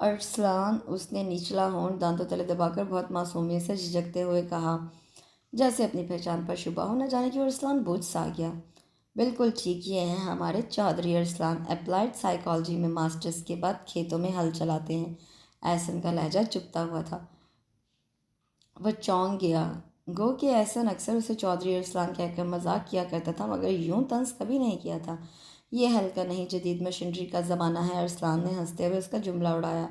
ارسلان، اس نے نچلا ہونٹ دانتوں تلے دبا کر بہت معصومیت سے جھجکتے ہوئے کہا، جیسے اپنی پہچان پر شبہ ہو نہ جانے کی۔ ارسلان بوجھ سا گیا۔ بالکل ٹھیک، یہ ہیں ہمارے چودھری ارسلان، اپلائیڈ سائیکالوجی میں ماسٹرز کے بعد کھیتوں میں ہل چلاتے ہیں۔ احسن کا لہجہ چپتا ہوا تھا۔ وہ چونک گیا۔ گو کہ احسن اکثر اسے چودھری ارسلان کہہ کر مذاق کیا کرتا تھا، مگر یوں طنز کبھی نہیں کیا تھا۔ یہ ہلکا نہیں، جدید مشینری کا زمانہ ہے۔ ارسلان نے ہنستے ہوئے اس کا جملہ اڑایا۔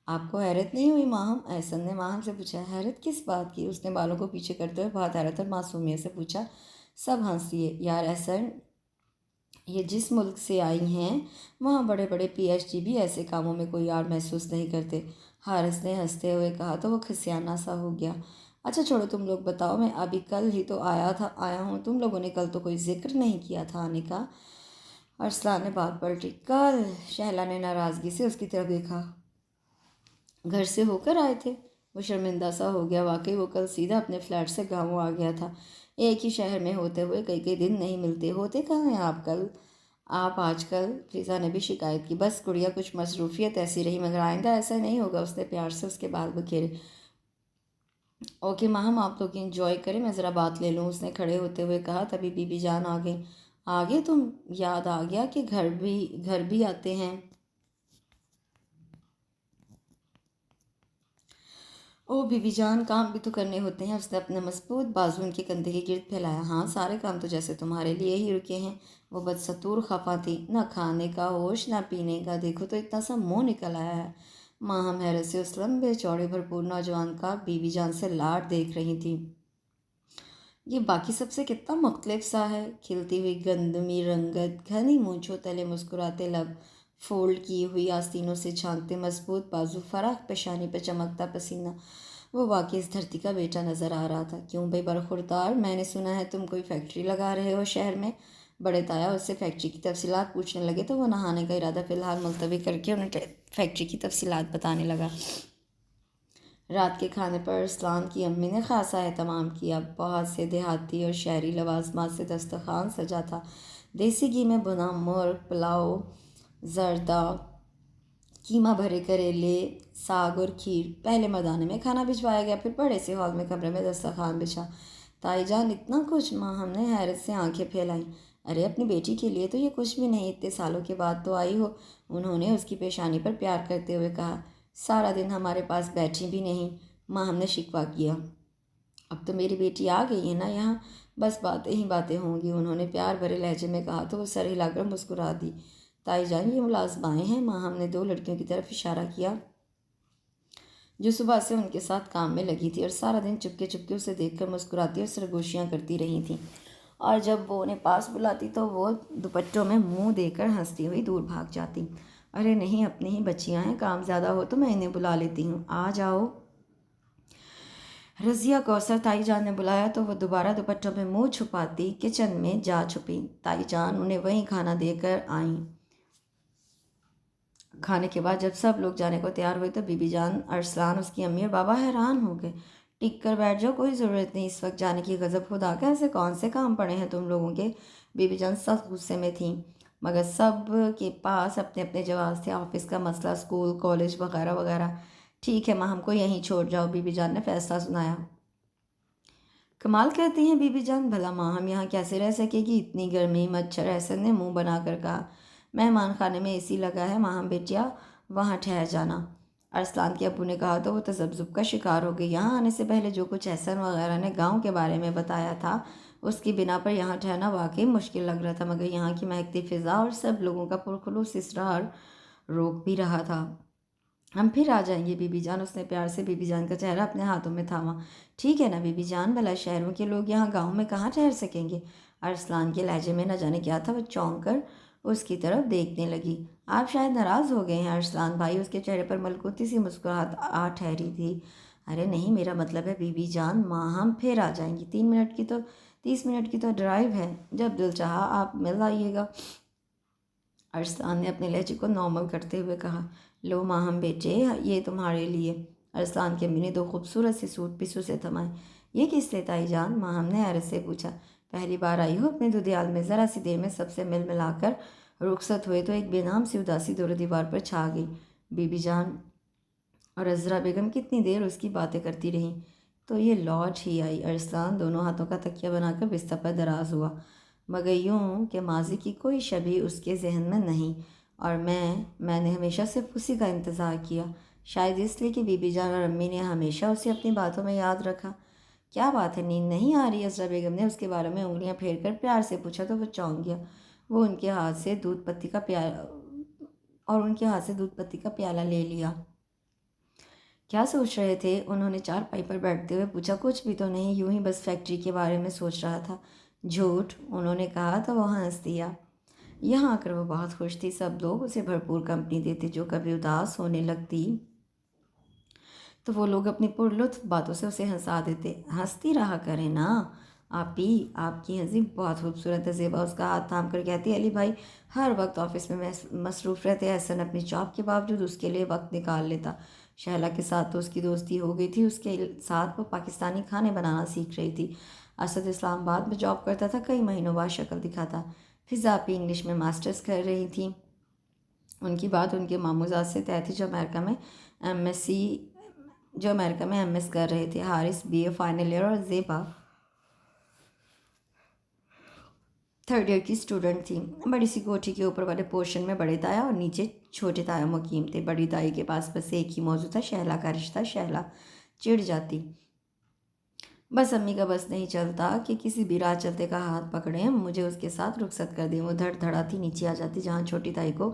آپ کو حیرت نہیں ہوئی ماہم؟ احسن نے ماہم سے پوچھا۔ حیرت کس بات کی؟ اس نے بالوں کو پیچھے کرتے ہوئے بہت حیرت اور معصومیت سے پوچھا۔ سب ہنس دیے۔ یار احسن، یہ جس ملک سے آئی ہیں وہاں بڑے بڑے پی ایچ ڈی بھی ایسے کاموں میں کوئی آر محسوس نہیں کرتے۔ حارث نے ہنستے ہوئے کہا تو وہ کھسیانہ سا ہو گیا۔ اچھا چھوڑو، تم لوگ بتاؤ، میں ابھی کل ہی تو آیا ہوں، تم لوگوں نے کل تو کوئی ذکر نہیں کیا تھا آنے کا۔ ارسلان نے بات پلٹی۔ کل؟ شہلا نے ناراضگی سے اس کی طرف دیکھا۔ گھر سے ہو کر آئے تھے؟ وہ شرمندہ سا ہو گیا۔ واقعی وہ کل سیدھا اپنے فلیٹ سے گاؤں آ گیا تھا۔ ایک ہی شہر میں ہوتے ہوئے کئی کئی دن نہیں ملتے۔ ہوتے کہاں ہیں آپ آج کل؟ فضا نے بھی شکایت کی۔ بس گڑیا، کچھ مصروفیت ایسی رہی، مگر آئندہ ایسا نہیں ہوگا۔ اس نے پیار سے اس کے بال بکھیرے۔ اوکے ماہم، آپ لوگ انجوائے کریں، میں ذرا بات لے لوں، اس نے کھڑے ہوتے ہوئے کہا۔ تبھی بی بی جان آ گئی۔ آگے تم؟ یاد آ گیا کہ گھر بھی آتے ہیں۔ او بی بی جان، کام بھی تو کرنے ہوتے ہیں۔ اس نے اپنے مضبوط بازو ان کے کندھے کے گرد پھیلایا۔ ہاں، سارے کام تو جیسے تمہارے لیے ہی رکے ہیں۔ وہ بدستور خفا تھی۔ نہ کھانے کا ہوش نہ پینے کا، دیکھو تو اتنا سا منہ نکل آیا ہے۔ ماہم حیرت سے اس لمبے چوڑے بھرپور نوجوان کا بی بی جان سے لاڈ دیکھ رہی تھی۔ یہ باقی سب سے کتنا مختلف سا ہے۔ کھلتی ہوئی گندمی رنگت، گھنی مونچھوں تلے مسکراتے لب، فولڈ کی ہوئی آستینوں سے جھانکتے مضبوط بازو، فراخ پیشانی پہ چمکتا پسینہ۔ وہ واقعی اس دھرتی کا بیٹا نظر آ رہا تھا۔ کیوں بھائی برخوردار، میں نے سنا ہے تم کوئی فیکٹری لگا رہے ہو شہر میں؟ بڑے تایا اس سے فیکٹری کی تفصیلات پوچھنے لگے تو وہ نہانے کا ارادہ فی الحال ملتوی کر کے انہیں فیکٹری کی تفصیلات بتانے لگا۔ رات کے کھانے پر ارسلان کی امی نے خاصا اہتمام کیا۔ بہت سے دیہاتی اور شہری لوازمات سے دسترخوان سجا تھا۔ دیسی گھی میں بنا مرغ، پلاؤ، زردہ، کیما بھرے کریلے، ساگ اور کھیر۔ پہلے مردانے میں کھانا بھجوایا گیا، پھر بڑے سے ہال میں کمرے میں دسترخوان بچھا۔ تائی جان، اتنا کچھ؟ ماں ہم نے حیرت سے آنکھیں پھیلائیں۔ ارے اپنی بیٹی کے لیے تو یہ کچھ بھی نہیں، اتنے سالوں کے بعد تو آئی ہو، انہوں نے اس کی پیشانی پر پیار کرتے ہوئے کہا۔ سارا دن ہمارے پاس بیٹھی بھی نہیں، ماں ہم نے شکوہ کیا۔ اب تو میری بیٹی آ گئی ہے نا یہاں، بس باتیں ہی باتیں ہوں گی، انہوں نے پیار بھرے لہجے میں کہا تو وہ سر ہلا کر مسکرا دی۔ تائی جان، یہ ملازمائیں ہیں، ماں ہم نے دو لڑکیوں کی طرف اشارہ کیا جو صبح سے ان کے ساتھ کام میں لگی تھی اور سارا دن چپکے چپکے اسے دیکھ کر مسکراتی اور سرگوشیاں کرتی رہی تھیں، اور جب وہ انہیں پاس بلاتی تو وہ دوپٹوں میں منہ دے کر ہنستی ہوئی دور بھاگ جاتی۔ ارے نہیں، اپنی ہی بچیاں ہیں، کام زیادہ ہو تو میں انہیں بلا لیتی ہوں، آ جاؤ۔ رضیہ کوثر، تائی جان نے بلایا تو وہ دوبارہ دوپٹوں میں منہ چھپاتی کچن میں جا چھپی۔ تائی جان انہیں وہیں کھانا دے کر آئیں۔ کھانے کے بعد جب سب لوگ جانے کو تیار ہوئے تو بی بی جان، ارسلان، اس کی امی اور بابا حیران ہو گئے۔ ٹک کر بیٹھ جاؤ، کوئی ضرورت نہیں اس وقت جانے کی، غضب خدا کا، ایسے کون سے کام پڑے ہیں تم لوگوں کے؟ بی بی جان سخت غصے میں تھیں، مگر سب کے پاس اپنے اپنے جواز تھے، آفس کا مسئلہ، اسکول، کالج وغیرہ وغیرہ۔ ٹھیک ہے ماں، ہم کو یہیں چھوڑ جاؤ، بی بی جان نے فیصلہ سنایا۔ کمال کرتی ہیں بی بی جان، بھلا ماں ہم یہاں کیسے رہ سکے گی، اتنی گرمی، مچھر، احسن نے منہ بنا کر کہا۔ مہمان خانے میں اے سی لگا ہے ماں ہم بیٹیا، وہاں ٹھہر جانا، ارسلان کے ابو نے کہا تو وہ تذبذب کا شکار ہو گئی۔ یہاں آنے سے پہلے جو کچھ احسن وغیرہ نے گاؤں کے بارے میں بتایا تھا، اس کی بنا پر یہاں ٹھہرنا واقعی مشکل لگ رہا تھا، مگر یہاں کی مہکتی فضا اور سب لوگوں کا پرخلوص اصرار روک بھی رہا تھا۔ ہم پھر آ جائیں گے بی بی جان، اس نے پیار سے بی بی جان کا چہرہ اپنے ہاتھوں میں تھاما۔ ٹھیک ہے نا بی بی جان، بھلا شہروں کے لوگ یہاں گاؤں میں کہاں ٹھہر سکیں گے؟ ارسلان کے لہجے میں نہ جانے کیا تھا، وہ چونک کر اس کی طرف دیکھنے لگی۔ آپ شاید ناراض ہو گئے ہیں ارسلان بھائی، اس کے چہرے پر ملکوتی سی مسکراہٹ آ ٹھہری تھی۔ ارے نہیں، میرا مطلب ہے بی بی جان، ماں ہم پھر آ جائیں گی، 30 منٹ کی تو ڈرائیو ہے، جب دل چاہا آپ مل آئیے گا۔ ارسلان نے اپنے لہجے کو نارمل کرتے ہوئے کہا۔ لو ماں ہم بیٹے، یہ تمہارے لیے۔ ارسلان کی امی نے دو خوبصورت سے سوٹ پیسو سے تھمائے۔ یہ کس لیے تائی جان؟ ماں ہم نے حیرت سے پوچھا۔ پہلی بار آئی ہو اپنے دودیال میں؟ ذرا سی دیر میں سب سے مل ملا کر رخصت ہوئے تو ایک بے نام سی اداسی دور و دیوار پر چھا گئی۔ بی بی جان، اور عذرا بیگم کتنی دیر اس کی باتیں کرتی رہیں تو یہ لوٹ ہی آئی۔ ارسلان دونوں ہاتھوں کا تکیہ بنا کر بستر پر دراز ہوا، مگر یوں کہ ماضی کی کوئی شبیہ اس کے ذہن میں نہیں، اور میں نے ہمیشہ صرف اسی کا انتظار کیا، شاید اس لیے کہ بی بی جان اور امی نے ہمیشہ اسے اپنی باتوں میں یاد رکھا۔ کیا بات ہے، نیند نہیں آ رہی؟ عذرا بیگم نے اس کے بالوں میں انگلیاں پھیر کر پیار سے پوچھا تو وہ چونک گیا۔ وہ ان کے ہاتھ سے دودھ پتی کا پیالہ لے لیا۔ کیا سوچ رہے تھے؟ انہوں نے چارپائی پر بیٹھتے ہوئے پوچھا۔ کچھ بھی تو نہیں، یوں ہی بس فیکٹری کے بارے میں سوچ رہا تھا۔ جھوٹ، انہوں نے کہا تو وہ ہنس دیا۔ یہاں آ کر وہ بہت خوش تھی، سب لوگ اسے بھرپور کمپنی دیتے، جو کبھی اداس ہونے لگتی تو وہ لوگ اپنی پرلطف باتوں سے اسے ہنسا دیتے۔ ہنستی رہا کریں نا آپی، آپ کی ہنسی بہت خوبصورت ہے۔ زیبا اس کا ہاتھ تھام کر کہتی، علی بھائی ہر وقت آفس میں مصروف رہتے، احسن اپنی جاب کے باوجود اس کے لیے وقت نکال لیتا۔ شہلا کے ساتھ تو اس کی دوستی ہو گئی تھی، اس کے ساتھ وہ پاکستانی کھانے بنانا سیکھ رہی تھی۔ اسد اسلام آباد میں جاب کرتا تھا، کئی مہینوں بعد شکل دکھاتا۔ فضا آپی انگلش میں ماسٹرز کر رہی تھی۔ ان کی بات ان کے ماموزاد سے طے تھی جو امریکہ میں ایم ایس کر رہے تھے۔ Haris B A final year اور زیبا تھرڈ ایئر کی اسٹوڈنٹ تھی۔ بڑی سی کوٹھی کے اوپر والے پورشن میں بڑے تایا اور نیچے چھوٹے تایا مقیم تھے۔ بڑی تائی کے پاس بس ایک ہی موضوع تھا، شہلا کا رشتہ۔ شہلا چڑ جاتی، بس امی کا بس نہیں چلتا کہ کسی بھی راہ چلتے کا ہاتھ پکڑیں، مجھے اس کے ساتھ رخصت کر دیں۔ وہ دھڑ دھڑاتی نیچے آ جاتی جہاں چھوٹی تائی کو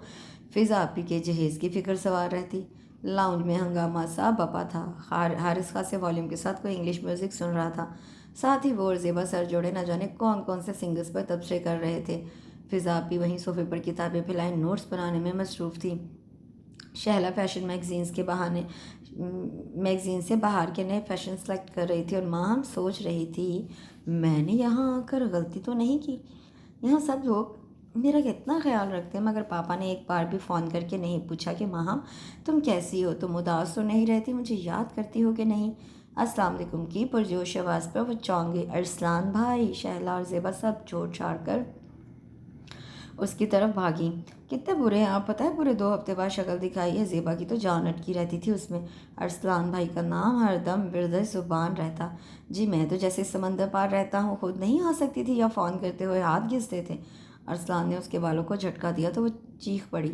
فضا آپی کے جہیز کی فکر سوار رہتی۔ لاؤنج میں ہنگامہ سا بپا تھا۔ حارث خاصے والیوم کے ساتھ کوئی انگلش میوزک سن رہا تھا، ساتھ ہی وہ اور زیبا سر جوڑے نہ جانے کون کون سے سنگرز پر تبصرے کر رہے تھے۔ فضا آپی وہیں صوفے پر کتابیں پھیلائے نوٹس بنانے میں مصروف تھی۔ شہلا فیشن میگزین سے باہر کے نئے فیشن سلیکٹ کر رہی تھی، اور ماہم سوچ رہی تھی میں نے یہاں آ کر غلطی تو نہیں کی؟ یہاں سب لوگ میرا کتنا خیال رکھتے ہیں، مگر پاپا نے ایک بار بھی فون کر کے نہیں پوچھا کہ ماہم تم کیسی ہو، تم اداس تو نہیں رہتی، مجھے یاد کرتی ہو کہ نہیں؟ السلام علیکم کی پرجوش آواز پر وہ چونک گئی۔ ارسلان بھائی! شہلا اور زیبا سب چھوڑ چھاڑ کر اس کی طرف بھاگی۔ کتنے برے ہیں آپ، پتہ ہے پورے 2 ہفتے بعد شکل دکھائی ہے۔ زیبا کی تو جان اٹکی رہتی تھی اس میں۔ ارسلان بھائی کا نام ہر دم ورد زبان رہتا۔ جی میں تو جیسے سمندر پار رہتا ہوں، خود نہیں آ سکتی تھی یا فون کرتے ہوئے ہاتھ گھستے تھے؟ ارسلان نے اس کے بالوں کو جھٹکا دیا تو وہ چیخ پڑی۔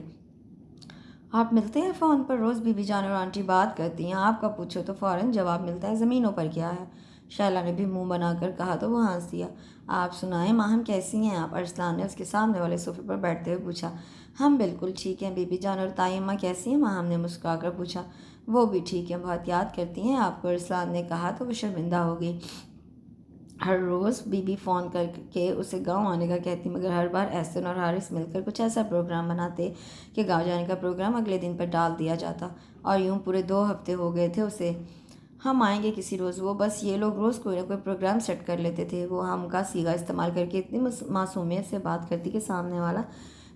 آپ ملتے ہیں فون پر؟ روز بی بی جان اور آنٹی بات کرتی ہیں، آپ کا پوچھو تو فوراً جواب ملتا ہے، زمینوں پر کیا ہے؟ شیلا نے بھی منہ بنا کر کہا تو وہ ہنس دیا۔ آپ سنائیں ماہم کیسی ہیں آپ؟ ارسلان نے اس کے سامنے والے صوفے پر بیٹھتے ہوئے پوچھا۔ ہم بالکل ٹھیک ہیں۔ بی بی جان اور تائی اماں کیسی ہیں؟ ماہم نے مسکرا کر پوچھا۔ وہ بھی ٹھیک ہیں، بہت یاد کرتی ہیں آپ کو، ارسلان نے کہا تو وہ شرمندہ ہو گئی۔ ہر روز بی بی فون کر کے اسے گاؤں آنے کا کہتی، مگر ہر بار احسن اور حارث مل کر کچھ ایسا پروگرام بناتے کہ گاؤں جانے کا پروگرام اگلے دن پر ڈال دیا جاتا، اور یوں پورے 2 ہفتے ہو گئے تھے اسے۔ ہم آئیں گے کسی روز، وہ بس یہ لوگ روز کوئی نہ کوئی پروگرام سیٹ کر لیتے تھے۔ وہ ہم کا صیغہ استعمال کر کے اتنی معصومیت سے بات کرتی کہ سامنے والا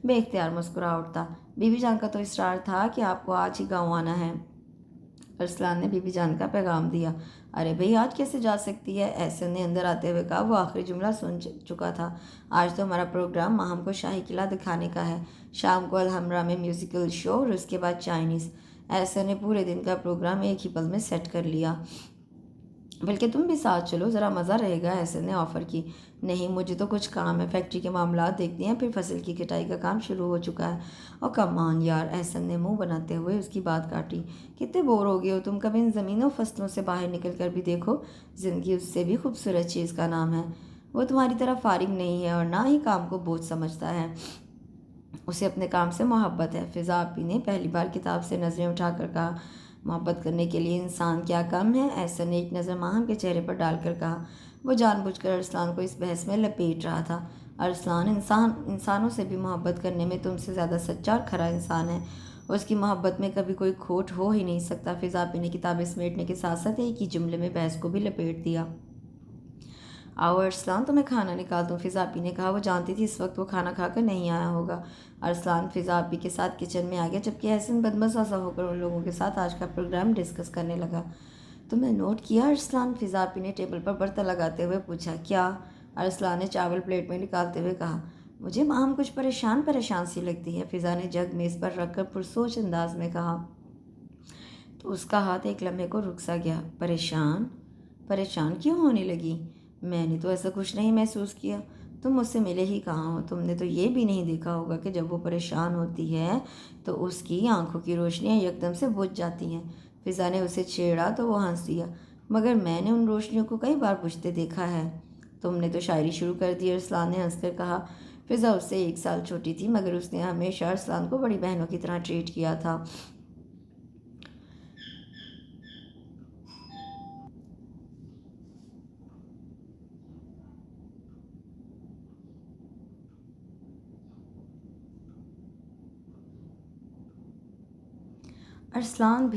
بے اختیار مسکرا اٹھتا۔ بی بی جان کا تو اصرار تھا کہ آپ کو آج ہی گاؤں آنا ہے۔ ارسلان نے بی بی جان کا پیغام دیا۔ ارے بھئی آج کیسے جا سکتی ہے؟ احسن نے اندر آتے ہوئے کہا۔ وہ آخری جملہ سن چکا تھا۔ آج تو ہمارا پروگرام ماہم کو شاہی قلعہ دکھانے کا ہے، شام کو الحمرا میں میوزیکل شو اور اس کے بعد چائنیز۔ احسن نے پورے دن کا پروگرام ایک ہی پل میں سیٹ کر لیا۔ بلکہ تم بھی ساتھ چلو، ذرا مزہ رہے گا، احسن نے آفر کی۔ نہیں مجھے تو کچھ کام ہے، فیکٹری کے معاملات دیکھتے ہیں، پھر فصل کی کٹائی کا کام شروع ہو چکا ہے۔ اور کم آن یار، احسن نے منہ بناتے ہوئے اس کی بات کاٹی۔ کتنے بور ہو گئے ہو تم، کبھی ان زمینوں فصلوں سے باہر نکل کر بھی دیکھو، زندگی اس سے بھی خوبصورت چیز کا نام ہے۔ وہ تمہاری طرح فارغ نہیں ہے اور نہ ہی کام کو بوجھ سمجھتا ہے، اسے اپنے کام سے محبت ہے۔ فضا آپی نے پہلی بار کتاب سے نظریں اٹھا کر کہا۔ محبت کرنے کے لیے انسان کیا کم ہے؟ احسن نے ایک نظر ماہم کے چہرے پر ڈال کر کہا۔ وہ جان بوجھ کر ارسلان کو اس بحث میں لپیٹ رہا تھا۔ ارسلان انسانوں سے بھی محبت کرنے میں تم سے زیادہ سچا اور کھرا انسان ہے، اس کی محبت میں کبھی کوئی کھوٹ ہو ہی نہیں سکتا۔ فضا آپی نے کتابیں سمیٹنے کے ساتھ ساتھ ایک ہی جملے میں بحث کو بھی لپیٹ دیا۔ آؤ ارسلان تمہیں کھانا نکال دوں، فضا آپی نے کہا۔ وہ جانتی تھی اس وقت وہ کھانا کھا کر نہیں آیا ہوگا۔ ارسلان فضا آپی کے ساتھ کچن میں آ گیا، جبکہ احسن بدمزہ سا ہو کر ان لوگوں کے ساتھ آج کا پروگرام ڈسکس کرنے لگا۔ تم نے نوٹ کیا ارسلان؟ فضا آپی نے ٹیبل پر برتن لگاتے ہوئے پوچھا۔ کیا؟ ارسلان نے چاول پلیٹ میں نکالتے ہوئے کہا۔ مجھے ماہم کچھ پریشان سی لگتی ہے، فضا نے جگ میز پر رکھ کر پرسوچ انداز میں کہا۔ تو اس کا ہاتھ ایک لمحے کو رک سا گیا۔ پریشان کیوں ہونے لگی؟ میں نے تو ایسا کچھ نہیں محسوس کیا۔ تم مجھ سے ملے ہی کہاں ہو؟ تم نے تو یہ بھی نہیں دیکھا ہوگا کہ جب وہ پریشان ہوتی ہے تو اس کی آنکھوں کی روشنیاں یکدم سے بجھ جاتی ہیں۔ فضا نے اسے چھیڑا تو وہ ہنس دیا۔ مگر میں نے ان روشنیوں کو کئی بار بجھتے دیکھا ہے۔ تم نے تو شاعری شروع کر دی، ارسلان نے ہنس کر کہا۔ فضا اس سے 1 سال چھوٹی تھی، مگر اس نے ہمیشہ ارسلان کو بڑی بہنوں کی طرح ٹریٹ کیا تھا۔ ارسلان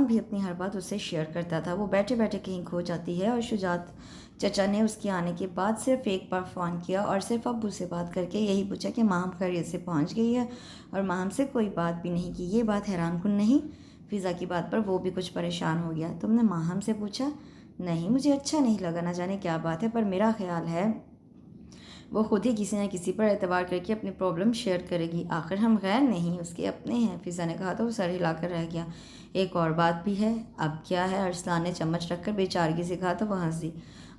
بھی اپنی ہر بات اس سے شیئر کرتا تھا۔ وہ بیٹھے بیٹھے کہیں کھو جاتی ہے اور شجاعت چچا نے اس کے آنے کے بعد صرف ایک بار فون کیا اور صرف ابو سے بات کر کے یہی پوچھا کہ ماہم خیریت سے پہنچ گئی ہے، اور ماہم سے کوئی بات بھی نہیں کی۔ یہ بات حیران کن نہیں؟ فضا کی بات پر وہ بھی کچھ پریشان ہو گیا۔ تم نے ماہم سے پوچھا؟ نہیں، مجھے اچھا نہیں لگا، نہ جانے کیا بات ہے، پر میرا خیال ہے وہ خود ہی کسی نہ کسی پر اعتبار کر کے اپنی پرابلم شیئر کرے گی۔ آخر ہم غیر نہیں، اس کے اپنے ہیں، فضا نے کہا تو وہ سر ہلا کر رہ گیا۔ ایک اور بات بھی ہے۔ اب کیا ہے؟ ارسلان نے چمچ رکھ کر بے چارگی سے کہا تو وہ ہنس دی۔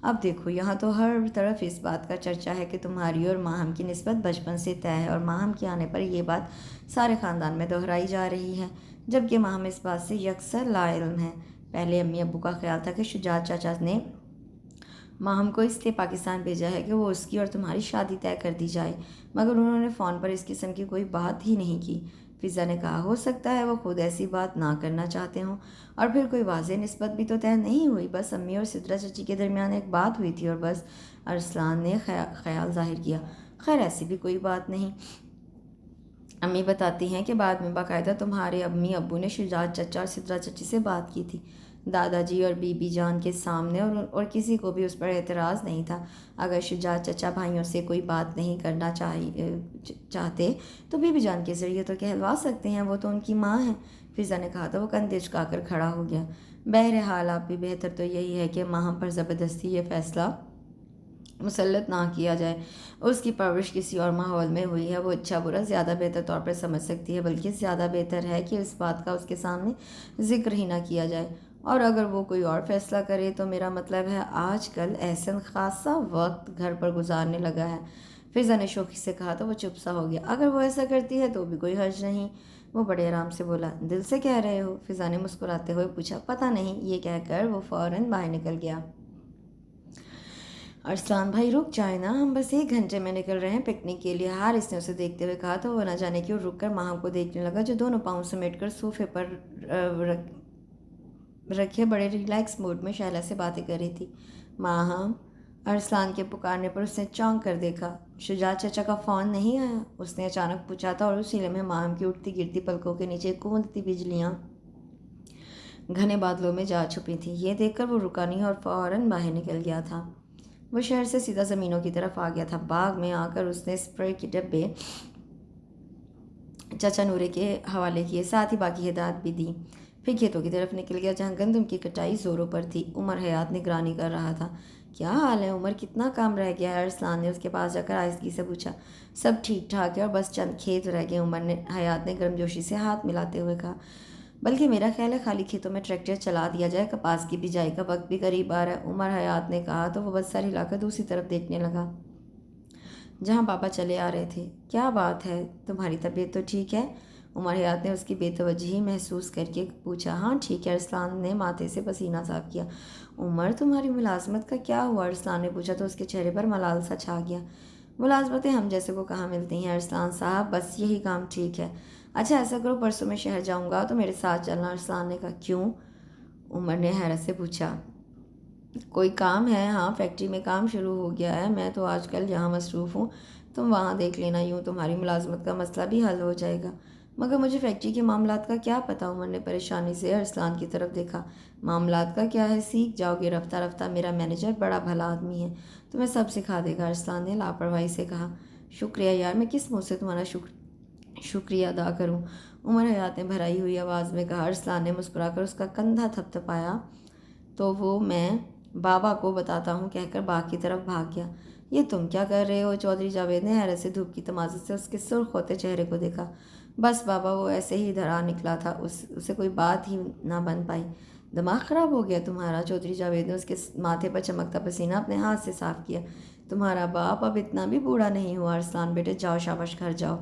اب دیکھو، یہاں تو ہر طرف اس بات کا چرچا ہے کہ تمہاری اور ماہم کی نسبت بچپن سے طے ہے، اور ماہم کے آنے پر یہ بات سارے خاندان میں دہرائی جا رہی ہے، جبکہ ماہم اس بات سے یکسر لا علم ہے۔ پہلے امی ابو کا خیال تھا کہ شجاعت چاچا نے ماہم کو اس لیے پاکستان بھیجا ہے کہ وہ اس کی اور تمہاری شادی طے کر دی جائے، مگر انہوں نے فون پر اس قسم کی کوئی بات ہی نہیں کی۔ فضا نے کہا، ہو سکتا ہے وہ خود ایسی بات نہ کرنا چاہتے ہوں، اور پھر کوئی واضح نسبت بھی تو طے نہیں ہوئی، بس امی اور سدرا چچی کے درمیان ایک بات ہوئی تھی اور بس۔ ارسلان نے خیال ظاہر کیا۔ خیر، ایسی بھی کوئی بات نہیں۔ امی بتاتی ہیں کہ بعد میں باقاعدہ تمہارے امی ابو نے شجاعت چچا اور سدرا چچی سے بات کی تھی، دادا جی اور بی بی جان کے سامنے، اور کسی کو بھی اس پر اعتراض نہیں تھا۔ اگر شجاعت چچا بھائیوں سے کوئی بات نہیں کرنا چاہتے تو بی بی جان کے ذریعے تو کہلوا سکتے ہیں، وہ تو ان کی ماں ہیں۔ فضا نے کہا تو وہ کندھے جھکا کر کھڑا ہو گیا۔ بہرحال آپ بھی بہتر تو یہی ہے کہ ماہم پر زبردستی یہ فیصلہ مسلط نہ کیا جائے۔ اس کی پرورش کسی اور ماحول میں ہوئی ہے، وہ اچھا برا زیادہ بہتر طور پر سمجھ سکتی ہے، بلکہ زیادہ بہتر ہے کہ اس بات کا اس کے سامنے ذکر ہی نہ کیا جائے، اور اگر وہ کوئی اور فیصلہ کرے تو میرا مطلب ہے آج کل احسن خاصا وقت گھر پر گزارنے لگا ہے۔ فضا نے شوخی سے کہا تو وہ چپ سا ہو گیا۔ اگر وہ ایسا کرتی ہے تو بھی کوئی حرج نہیں، وہ بڑے آرام سے بولا۔ دل سے کہہ رہے ہو؟ فضا نے مسکراتے ہوئے پوچھا۔ پتہ نہیں، یہ کہہ کر وہ فوراً باہر نکل گیا۔ ارسلان بھائی رک جائے نا، ہم بس 1 گھنٹے میں نکل رہے ہیں پکنک کے لیے، حارث نے اسے دیکھتے ہوئے کہا تو وہ نہ جانے کیوں رک کر ماہم کو دیکھنے لگا، جو دونوں پاؤں سمیٹ کر صوفے پر رکھے بڑے ریلیکس موڈ میں شائلہ سے باتیں کر رہی تھی۔ ماہم، ارسلان کے پکارنے پر اس نے چونک کر دیکھا۔ شجاعت چچا کا فون نہیں آیا؟ اس نے اچانک پوچھا تھا، اور اسی لمحے ماہم کی اٹھتی گرتی پلکوں کے نیچے کوندتی بجلیاں گھنے بادلوں میں جا چھپی تھیں۔ یہ دیکھ کر وہ رکا نہیں اور فوراً باہر نکل گیا تھا۔ وہ شہر سے سیدھا زمینوں کی طرف آ گیا تھا۔ باغ میں آ کر اس نے اسپرے کے ڈبے چچا نورے کے حوالے کیے، ساتھ ہی باقی ہدایات بھی دی۔ پھر کھیتوں کی طرف نکل گیا جہاں گندم کی کٹائی زوروں پر تھی۔ عمر حیات نگرانی کر رہا تھا۔ کیا حال ہے عمر، کتنا کام رہ گیا ہے؟ ارسلان نے اس کے پاس جا کر آہستگی سے پوچھا۔ سب ٹھیک ٹھاک ہے، اور بس چند کھیت رہ گئے، حیات نے گرمجوشی سے ہاتھ ملاتے ہوئے کہا۔ بلکہ میرا خیال ہے خالی کھیتوں میں ٹریکٹر چلا دیا جائے، کپاس کی بجائی کا وقت بھی قریب آ رہا ہے، عمر حیات نے کہا تو وہ بس سر ہلا کر دوسری طرف دیکھنے لگا جہاں پاپا چلے آ رہے تھے۔ کیا بات ہے، تمہاری طبیعت تو ٹھیک ہے؟ عمر حیات نے اس کی بے توجہی محسوس کر کے پوچھا۔ ہاں ٹھیک ہے، ارسلان نے ماتھے سے پسینہ صاف کیا۔ عمر، تمہاری ملازمت کا کیا ہوا؟ ارسلان نے پوچھا تو اس کے چہرے پر ملال سا چھا گیا۔ ملازمتیں ہم جیسے کو کہاں ملتی ہیں ارسلان صاحب، بس یہی کام ٹھیک ہے۔ اچھا ایسا کرو، پرسوں میں شہر جاؤں گا تو میرے ساتھ چلنا، ارسلان نے کہا۔ کیوں؟ عمر نے حیرت سے پوچھا۔ کوئی کام ہے؟ ہاں، فیکٹری میں کام شروع ہو گیا ہے، میں تو آج کل یہاں مصروف ہوں، تم وہاں دیکھ لینا، یوں تمہاری ملازمت کا مسئلہ بھی حل ہو جائے گا۔ مگر مجھے فیکٹری کے معاملات کا کیا پتہ؟ عمر نے پریشانی سے ارسلان کی طرف دیکھا۔ معاملات کا کیا ہے، سیکھ جاؤ گے رفتہ رفتہ، میرا مینیجر بڑا بھلا آدمی ہے، تمہیں سب سکھا دے گا، ارسلان نے لاپرواہی سے کہا۔ شکریہ یار، میں کس منہ سے تمہارا شکریہ ادا کروں، عمر حیات نے بھرائی ہوئی آواز میں کہا۔ ارسلان نے مسکرا کر اس کا کندھا تھپتھپایا تو وہ میں بابا کو بتاتا ہوں کہہ کر باغ کی طرف بھاگ گیا۔ یہ تم کیا کر رہے ہو؟ چودھری جاوید نے حیرت سے دھوپ کی تمازت سے اس کے سرخ ہوتے چہرے کو دیکھا۔ بس بابا وہ ایسے ہی دھڑا نکلا تھا، اسے کوئی بات ہی نہ بن پائی۔ دماغ خراب ہو گیا تمہارا؟ چودھری جاوید نے اس کے ماتھے پر چمکتا پسینہ اپنے ہاتھ سے صاف کیا۔ تمہارا باپ اب اتنا بھی بوڑھا نہیں ہوا ارسلان بیٹے، جاؤ شاباش گھر جاؤ۔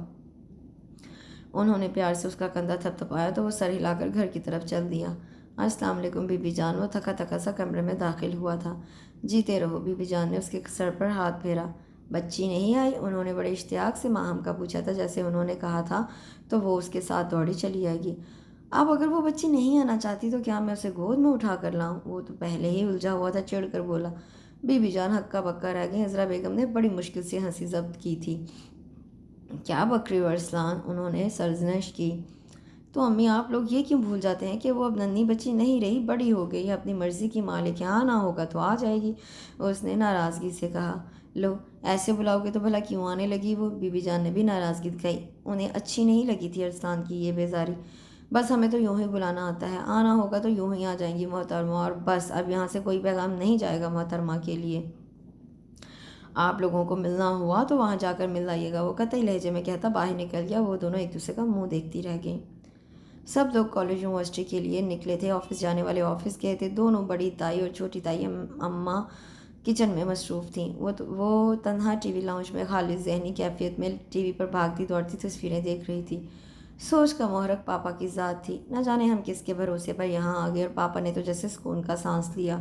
انہوں نے پیار سے اس کا کندھا تھپتھپایا تو وہ سر ہلا کر گھر کی طرف چل دیا۔ السلام علیکم بی بی جان، وہ تھکا تھکا سا کمرے میں داخل ہوا تھا۔ جیتے رہو، بی بی جان نے اس کے سر پر ہاتھ پھیرا۔ بچی نہیں آئی؟ انہوں نے بڑے اشتیاق سے ماہم کا پوچھا تھا، جیسے انہوں نے کہا تھا تو وہ اس کے ساتھ دوڑی چلی آئے گی۔ اب اگر وہ بچی نہیں آنا چاہتی تو کیا میں اسے گود میں اٹھا کر لاؤں؟ وہ تو پہلے ہی الجھا ہوا تھا، چڑھ کر بولا۔ بی بی جان ہکا بکا رہ گئی۔ عذرا بیگم نے بڑی مشکل سے ہنسی ضبط کی تھی۔ کیا بک رہی ہو ارسلان؟ انہوں نے سرزنش کی۔ تو امی آپ لوگ یہ کیوں بھول جاتے ہیں کہ وہ اب ننھی بچی نہیں رہی، بڑی ہو گئی ہے، اپنی مرضی کی مالک ہے، آنا ہوگا تو آ جائے گی، اس نے ناراضگی سے کہا۔ لو ایسے بلاؤ گے تو بھلا کیوں آنے لگی وہ؟ بی بی جان نے بھی ناراضگی دکھائی۔ انہیں اچھی نہیں لگی تھی ارسلان کی یہ بیزاری۔ بس ہمیں تو یوں ہی بلانا آتا ہے، آنا ہوگا تو یوں ہی آ جائیں گی محترمہ، اور بس اب یہاں سے کوئی پیغام نہیں جائے گا محترمہ کے لیے۔ آپ لوگوں کو ملنا ہوا تو وہاں جا کر مل لائیے گا، وہ قطعی لہجے میں کہتا باہر نکل گیا۔ وہ دونوں ایک دوسرے کا منہ دیکھتی رہ گئیں۔ سب لوگ کالج یونیورسٹی کے لیے نکلے تھے، آفس جانے والے آفس گئے تھے۔ دونوں بڑی تائی اور چھوٹی تائی اماں کچن میں مصروف تھیں۔ وہ تنہا ٹی وی لاؤنج میں خالص ذہنی کیفیت میں ٹی وی پر بھاگتی دوڑتی تصویریں دیکھ رہی تھی۔ سوچ کا محرک پاپا کی ذات تھی۔ نہ جانے ہم کس کے بھروسے پر یہاں آ گئے، اور پاپا نے تو جیسے سکون کا سانس لیا۔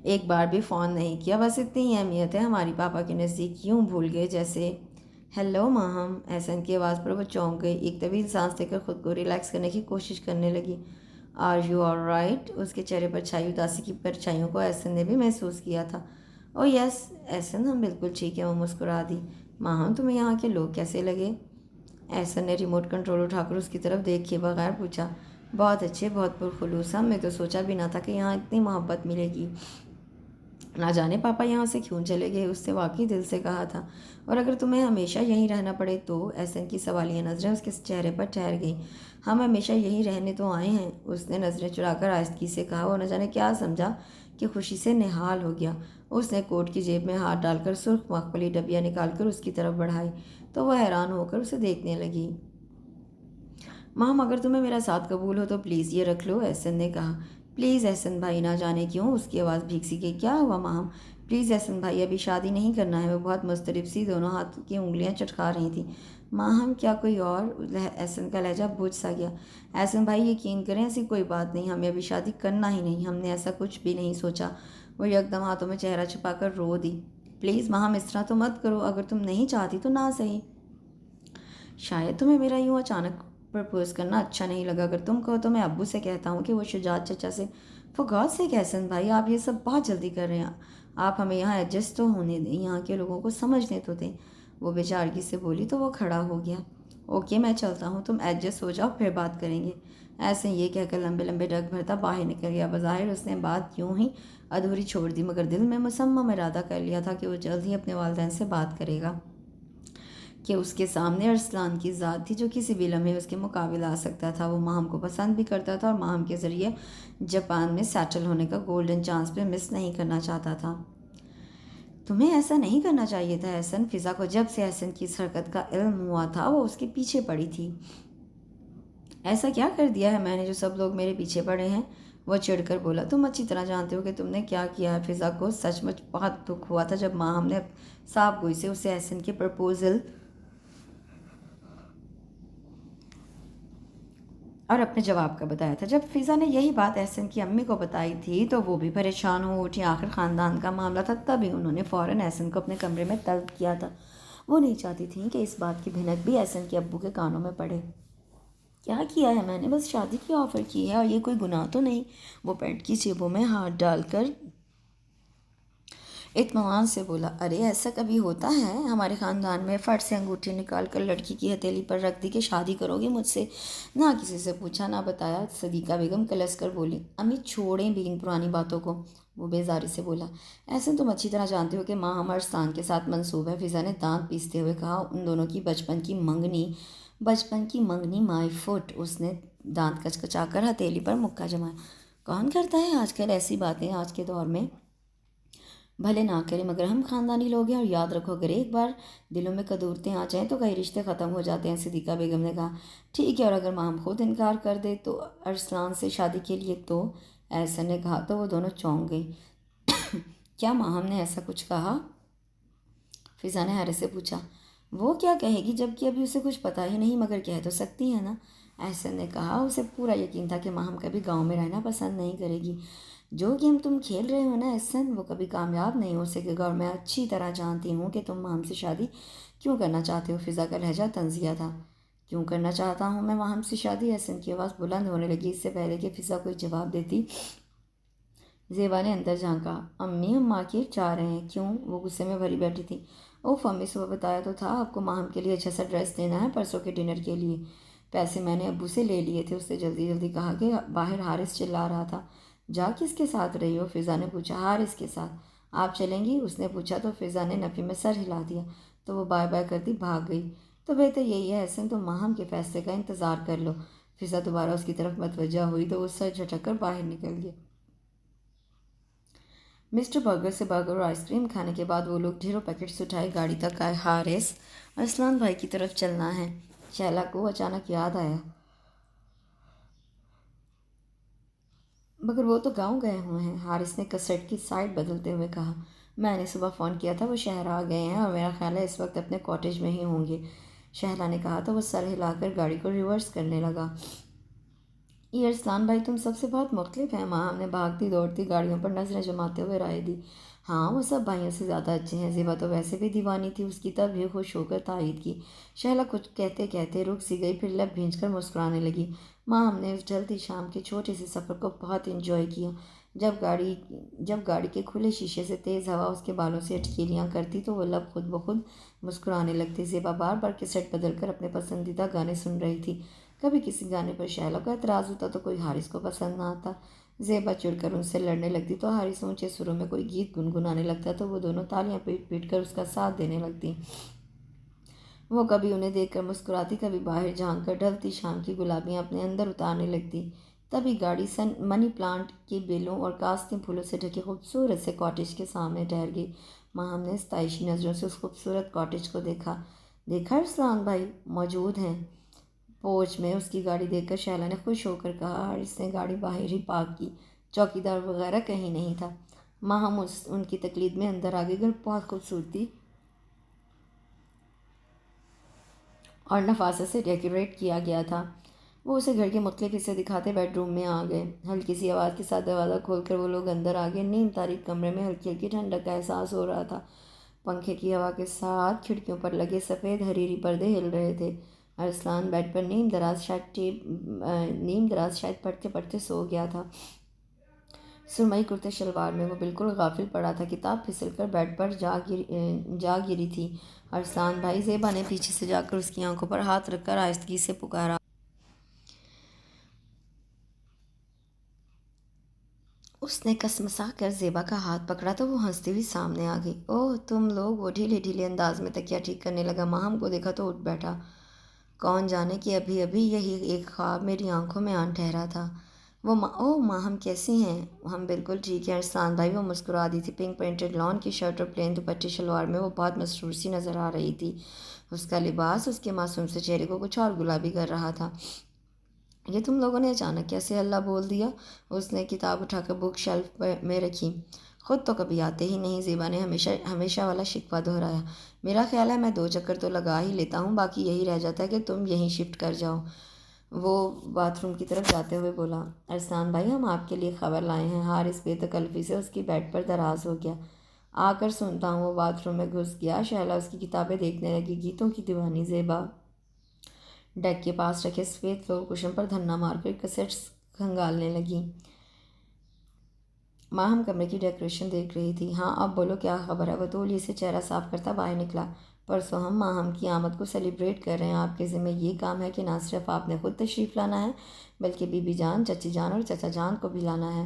ایک بار بھی فون نہیں کیا، بس اتنی ہی اہمیت ہے ہماری پاپا کے نزدیک، یوں بھول گئے جیسے۔ ہیلو ماہم، احسن کی آواز پر وہ چونک گئی۔ ایک طویل سانس لے کر خود کو ریلیکس کرنے کی کوشش کرنے لگی۔ Are you all right? اس کے چہرے پر چھائی اداسی کی پرچھائیوں کو احسن نے بھی محسوس کیا تھا۔ او یس احسن، ہم بالکل ٹھیک ہیں، وہ مسکرا دی۔ ماہم تمہیں یہاں کے لوگ کیسے لگے؟ احسن نے ریموٹ کنٹرول اٹھا کر اس کی طرف دیکھے بغیر پوچھا۔ بہت اچھے، بہت پرخلوص، ہم نے تو سوچا بھی نہ تھا کہ یہاں اتنی محبت ملے گی۔ نہ جانے پاپا یہاں سے کیوں چلے گئے، اس نے واقعی دل سے کہا تھا۔ اور اگر تمہیں ہمیشہ یہیں رہنا پڑے تو؟ احسن کی سوالیہ نظریں اس کے چہرے پر ٹھہر گئیں۔ ہم ہمیشہ یہیں رہنے تو آئے ہیں، اس نے نظریں چرا کر آہستگی سے کہا۔ وہ نہ جانے کیا سمجھا کہ خوشی سے نہال ہو گیا۔ اس نے کوٹ کی جیب میں ہاتھ ڈال کر سرخ مخملی ڈبیا نکال کر اس کی طرف بڑھائی تو وہ حیران ہو کر اسے دیکھنے لگی۔ ماہم اگر تمہیں میرا ساتھ قبول ہو تو پلیز یہ رکھ لو، احسن نے کہا۔ پلیز احسن بھائی، نہ جانے کیوں اس کی آواز بھیگ سی گئی۔ کیا ہوا ماہم؟ پلیز احسن بھائی، ابھی شادی نہیں کرنا ہے۔ وہ بہت مضطرب سی دونوں ہاتھ کی انگلیاں چٹکا رہی تھیں۔ ماہم کیا کوئی اور؟ احسن کا لہجہ بجھ سا گیا۔ احسن بھائی یقین کریں ایسی کوئی بات نہیں، ہمیں ابھی شادی کرنا ہی نہیں، ہم نے ایسا کچھ بھی نہیں سوچا۔ وہ یکدم ہاتھوں میں چہرہ چھپا کر رو دی۔ پلیز ماہم اس طرح تو مت کرو، اگر تم نہیں چاہتی تو نہ صحیح۔ شاید تمہیں میرا یوں اچانک پرپوز کرنا اچھا نہیں لگا، اگر تم کہو تو میں ابو سے کہتا ہوں کہ وہ شجاعت چچا سے۔ فار گاڈ سیک احسن بھائی، آپ یہ سب بہت جلدی کر رہے ہیں، آپ ہمیں یہاں ایڈجسٹ تو ہونے دیں، یہاں کے لوگوں کو سمجھنے تو دیں۔ وہ بے چارگی سے بولی تو وہ کھڑا ہو گیا۔ اوکے میں چلتا ہوں، تم ایڈجسٹ ہو جاؤ پھر بات کریں گے۔ ایسے یہ کہہ کر لمبے لمبے ڈگ بھرتا باہر نکل گیا۔ بظاہر اس نے بات یوں ہی ادھوری چھوڑ دی، مگر دل میں مصمم ارادہ کر لیا تھا کہ وہ جلد ہی اپنے والدین سے بات کرے گا، کہ اس کے سامنے ارسلان کی ذات تھی جو کسی بھی لمحے اس کے مقابل آ سکتا تھا۔ وہ ماہم کو پسند بھی کرتا تھا اور ماہم کے ذریعے جاپان میں سیٹل ہونے کا گولڈن چانس بھی مس نہیں کرنا چاہتا تھا۔ تمہیں ایسا نہیں کرنا چاہیے تھا احسن، فضا کو جب سے احسن کی اس حرکت کا علم ہوا تھا وہ اس کے پیچھے پڑی تھی۔ ایسا کیا کر دیا ہے میں نے جو سب لوگ میرے پیچھے پڑے ہیں؟ وہ چڑھ کر بولا۔ تم اچھی طرح جانتے ہو کہ تم نے کیا کیا ہے۔ فضا کو سچ مچ بہت دکھ ہوا تھا جب ماہم نے صاف گوئی سے اسے احسن کے پرپوزل اور اپنے جواب کا بتایا تھا۔ جب فضا نے یہی بات احسن کی امی کو بتائی تھی تو وہ بھی پریشان ہو اٹھی۔ آخر خاندان کا معاملہ تھا، تبھی انہوں نے فوراً احسن کو اپنے کمرے میں طلب کیا تھا۔ وہ نہیں چاہتی تھیں کہ اس بات کی بھنک بھی احسن کے ابو کے کانوں میں پڑے۔ کیا کیا ہے میں نے؟ بس شادی کی آفر کی ہے، اور یہ کوئی گناہ تو نہیں؟ وہ پینٹ کی جیبوں میں ہاتھ ڈال کر اطمینان سے بولا۔ ارے ایسا کبھی ہوتا ہے؟ ہمارے خاندان میں فٹ سے انگوٹھی نکال کر لڑکی کی ہتھیلی پر رکھ دی کہ شادی کرو گے مجھ سے، نہ کسی سے پوچھا نہ بتایا۔ صدیقہ بیگم کلس کر بولی۔ امی چھوڑیں بھی ان پرانی باتوں کو، وہ بیزاری سے بولا۔ ایسے تم اچھی طرح جانتے ہو کہ ماہم ارسلان کے ساتھ منسوب ہے، فضا نے دانت پیستے ہوئے کہا۔ ان دونوں کی بچپن کی منگنی مائی فٹ، اس نے دانت کچکچا کر ہتھیلی پر مکہ جمایا۔ کون کرتا ہے آج کل ایسی باتیں آج کے دور میں؟ بھلے نہ کریں مگر ہم خاندانی لوگ ہیں، اور یاد رکھو اگر ایک بار دلوں میں قدورتیں آ جائیں تو کئی رشتے ختم ہو جاتے ہیں۔ صدیقہ بیگم نے کہا ٹھیک ہے، اور اگر ماہم خود انکار کر دے تو ارسلان سے شادی کے لیے؟ تو احسن نے کہا تو وہ دونوں چونک گئی۔ کیا ماہم نے ایسا کچھ کہا؟ فضا نے حارث سے پوچھا۔ وہ کیا کہے گی جب کہ ابھی اسے کچھ پتہ ہی نہیں، مگر کہہ تو سکتی ہے نا، احسن نے کہا۔ اسے پورا یقین تھا کہ ماہم کبھی گاؤں میں رہنا پسند نہیں کرے گی۔ جو گیم تم کھیل رہے ہو نا احسن، وہ کبھی کامیاب نہیں ہو سکے گا، اور میں اچھی طرح جانتی ہوں کہ تم ماہم سے شادی کیوں کرنا چاہتے ہو۔ فضا کا لہجہ طنزیہ تھا۔ کیوں کرنا چاہتا ہوں میں ماہم سے شادی؟ احسن کی آواز بلند ہونے لگی۔ اس سے پہلے کہ فضا کوئی جواب دیتی زیبا نے اندر جھانکا۔ امی ہم مارکیٹ جا رہے ہیں۔ کیوں؟ وہ غصے میں بھری بیٹھی تھی۔ اوف امی، صبح بتایا تو تھا آپ کو ماہم کے لیے اچھا سا ڈریس لینا ہے پرسوں کے ڈنر کے لیے۔ پیسے میں نے ابو سے لے لیے تھے، اس نے جلدی جلدی کہا کہ باہر حارث چلا رہا تھا۔ جا کس کے ساتھ رہی ہو؟ فضا نے پوچھا۔ حارث کے ساتھ۔ آپ چلیں گی؟ اس نے پوچھا تو فضا نے نفی میں سر ہلا دیا، تو وہ بائے بائے کرتی بھاگ گئی۔ تو بہتر یہی ہے احسن، تم ماہم کے فیصلے کا انتظار کر لو۔ فضا دوبارہ اس کی طرف متوجہ ہوئی تو وہ سر جھٹک کر باہر نکل گیا۔ مسٹر برگر سے برگر اور آئس کریم کھانے کے بعد وہ لوگ ڈھیروں پیکٹس اٹھائے گاڑی تک آئے۔ حارث، ارسلان بھائی کی طرف چلنا ہے، شہلا کو اچانک یاد آیا۔ مگر وہ تو گاؤں گئے ہوئے ہیں، حارث نے کسٹ کی سائڈ بدلتے ہوئے کہا۔ میں نے صبح فون کیا تھا، وہ شہر آ گئے ہیں اور میرا خیال ہے اس وقت اپنے کاٹیج میں ہی ہوں گے، شہلا نے کہا تو وہ سر ہلا کر گاڑی کو ریورس کرنے لگا۔ یہ ارسلان بھائی تم سب سے بہت مختلف ہیں، ماہم نے بھاگتی دوڑتی گاڑیوں پر نظریں جماتے ہوئے رائے دی۔ ہاں، وہ سب بھائیوں سے زیادہ اچھے ہیں، زیبا تو ویسے بھی دیوانی تھی، اس کی تب بھی خوش ہو کر تائید کی۔ شہلا کچھ کہتے کہتے رک سی گئی، پھر لب بھینچ کر مسکرانے لگی۔ ماہم نے اس ڈھلتی شام کے چھوٹے سے سفر کو بہت انجوائے کیا۔ جب گاڑی کے کھلے شیشے سے تیز ہوا اس کے بالوں سے اٹکیلیاں کرتی تو وہ لب خود بخود مسکرانے لگتی۔ زیبا بار بار کیسٹ بدل کر اپنے پسندیدہ گانے سن رہی تھی۔ کبھی کسی گانے پر شہلا کو اعتراض ہوتا تو کوئی حارث کو پسند نہ آتا۔ زیبا چڑ کر ان سے لڑنے لگتی تو حارث اونچے سروں میں کوئی گیت گنگنانے لگتا تو وہ دونوں تالیاں پیٹ پیٹ کر اس کا ساتھ دینے لگتی۔ وہ کبھی انہیں دیکھ کر مسکراتی، کبھی باہر جھانک کر ڈھلتی شام کی گلابیاں اپنے اندر اتارنے لگتی۔ تبھی گاڑی منی پلانٹ کی بیلوں اور کاستے پھولوں سے ڈھکے خوبصورت سے کاٹیج کے سامنے ٹھہر گئی۔ ماہم نے ستائشی نظروں سے اس خوبصورت کاٹیج کو دیکھا۔ دیکھا ارسلان بھائی موجود ہیں پورچ میں؟ اس کی گاڑی دیکھ کر شہلا نے خوش ہو کر کہا۔ حارث نے گاڑی باہر ہی پارک کی، چوکیدار وغیرہ کہیں نہیں تھا۔ ماہم ان کی تقلید میں اندر آ گئی۔ گھر بہت خوبصورتی اور نفاست سے ڈیکوریٹ کیا گیا تھا۔ وہ اسے گھر کے مختلف حصے دکھاتے بیڈ روم میں آ گئے۔ ہلکی سی آواز کے ساتھ دروازہ کھول کر وہ لوگ اندر آ گئے۔ نیم تاریک کمرے میں ہلکی ہلکی ٹھنڈک کا احساس ہو رہا تھا۔ پنکھے کی ہوا کے ساتھ کھڑکیوں پر لگے سفید حریری پردے ہل رہے تھے۔ ارسلان بیڈ پر نیم دراز شاید پڑھتے پڑھتے سو گیا تھا۔ سرمئی کرتے شلوار میں وہ بالکل غافل پڑا تھا۔ کتاب پھسل کر بیڈ پر جا گری تھی۔ ارسلان بھائی، زیبا نے پیچھے سے جا کر اس کی آنکھوں پر ہاتھ رکھ کر آہستگی سے پکارا۔ اس نے کسمسا کر زیبا کا ہاتھ پکڑا تو وہ ہنستی ہوئی سامنے آ گئی۔ اوہ تم لوگ! وہ ڈھیلے ڈھیلے انداز میں تکیہ ٹھیک کرنے لگا۔ ماہم کو دیکھا تو اٹھ بیٹھا۔ کون جانے کہ ابھی ابھی یہی ایک خواب میری آنکھوں میں آن ٹھہرا تھا۔ اوہ ماہم کیسی ہیں؟ ہم بالکل ٹھیک ہیں ارسلان بھائی، وہ مسکرا دی تھی۔ پنک پرنٹڈ لان کی شرٹ اور پلین دوپٹے شلوار میں وہ بہت مسرور سی نظر آ رہی تھی۔ اس کا لباس اس کے معصوم سے چہرے کو کچھ اور گلابی کر رہا تھا۔ یہ تم لوگوں نے اچانک کیسے ہلہ بول دیا؟ اس نے کتاب اٹھا کر بک شیلف میں رکھی۔ خود تو کبھی آتے ہی نہیں، زیبا نے ہمیشہ والا شکوہ دہرایا۔ میرا خیال ہے میں 2 چکر تو لگا ہی لیتا ہوں، باقی یہی رہ جاتا ہے کہ تم یہیں شفٹ کر جاؤ، وہ باتھ روم کی طرف جاتے ہوئے بولا۔ ارسلان بھائی، ہم آپ کے لیے خبر لائے ہیں۔ حارث بے تکلفی سے اس کی بیڈ پر دراز ہو گیا۔ آ کر سنتا ہوں۔ وہ باتھ روم میں گھس گیا۔ شہلا اس کی کتابیں دیکھنے لگی۔ گیتوں کی دیوانی زیبا ڈیک کے پاس رکھے سفید فلور کشن پر دھنا مار کر کیسٹس کھنگالنے لگی۔ ماہم کمرے کی ڈیکوریشن دیکھ رہی تھی۔ ہاں اب بولو کیا خبر ہے؟ وہ تولیے سے چہرہ صاف کرتا باہر نکلا۔ پرسوں ہم ماہم کی آمد کو سیلیبریٹ کر رہے ہیں۔ آپ کے ذمہ یہ کام ہے کہ نہ صرف آپ نے خود تشریف لانا ہے بلکہ بی بی جان، چچی جان اور چچا جان کو بھی لانا ہے،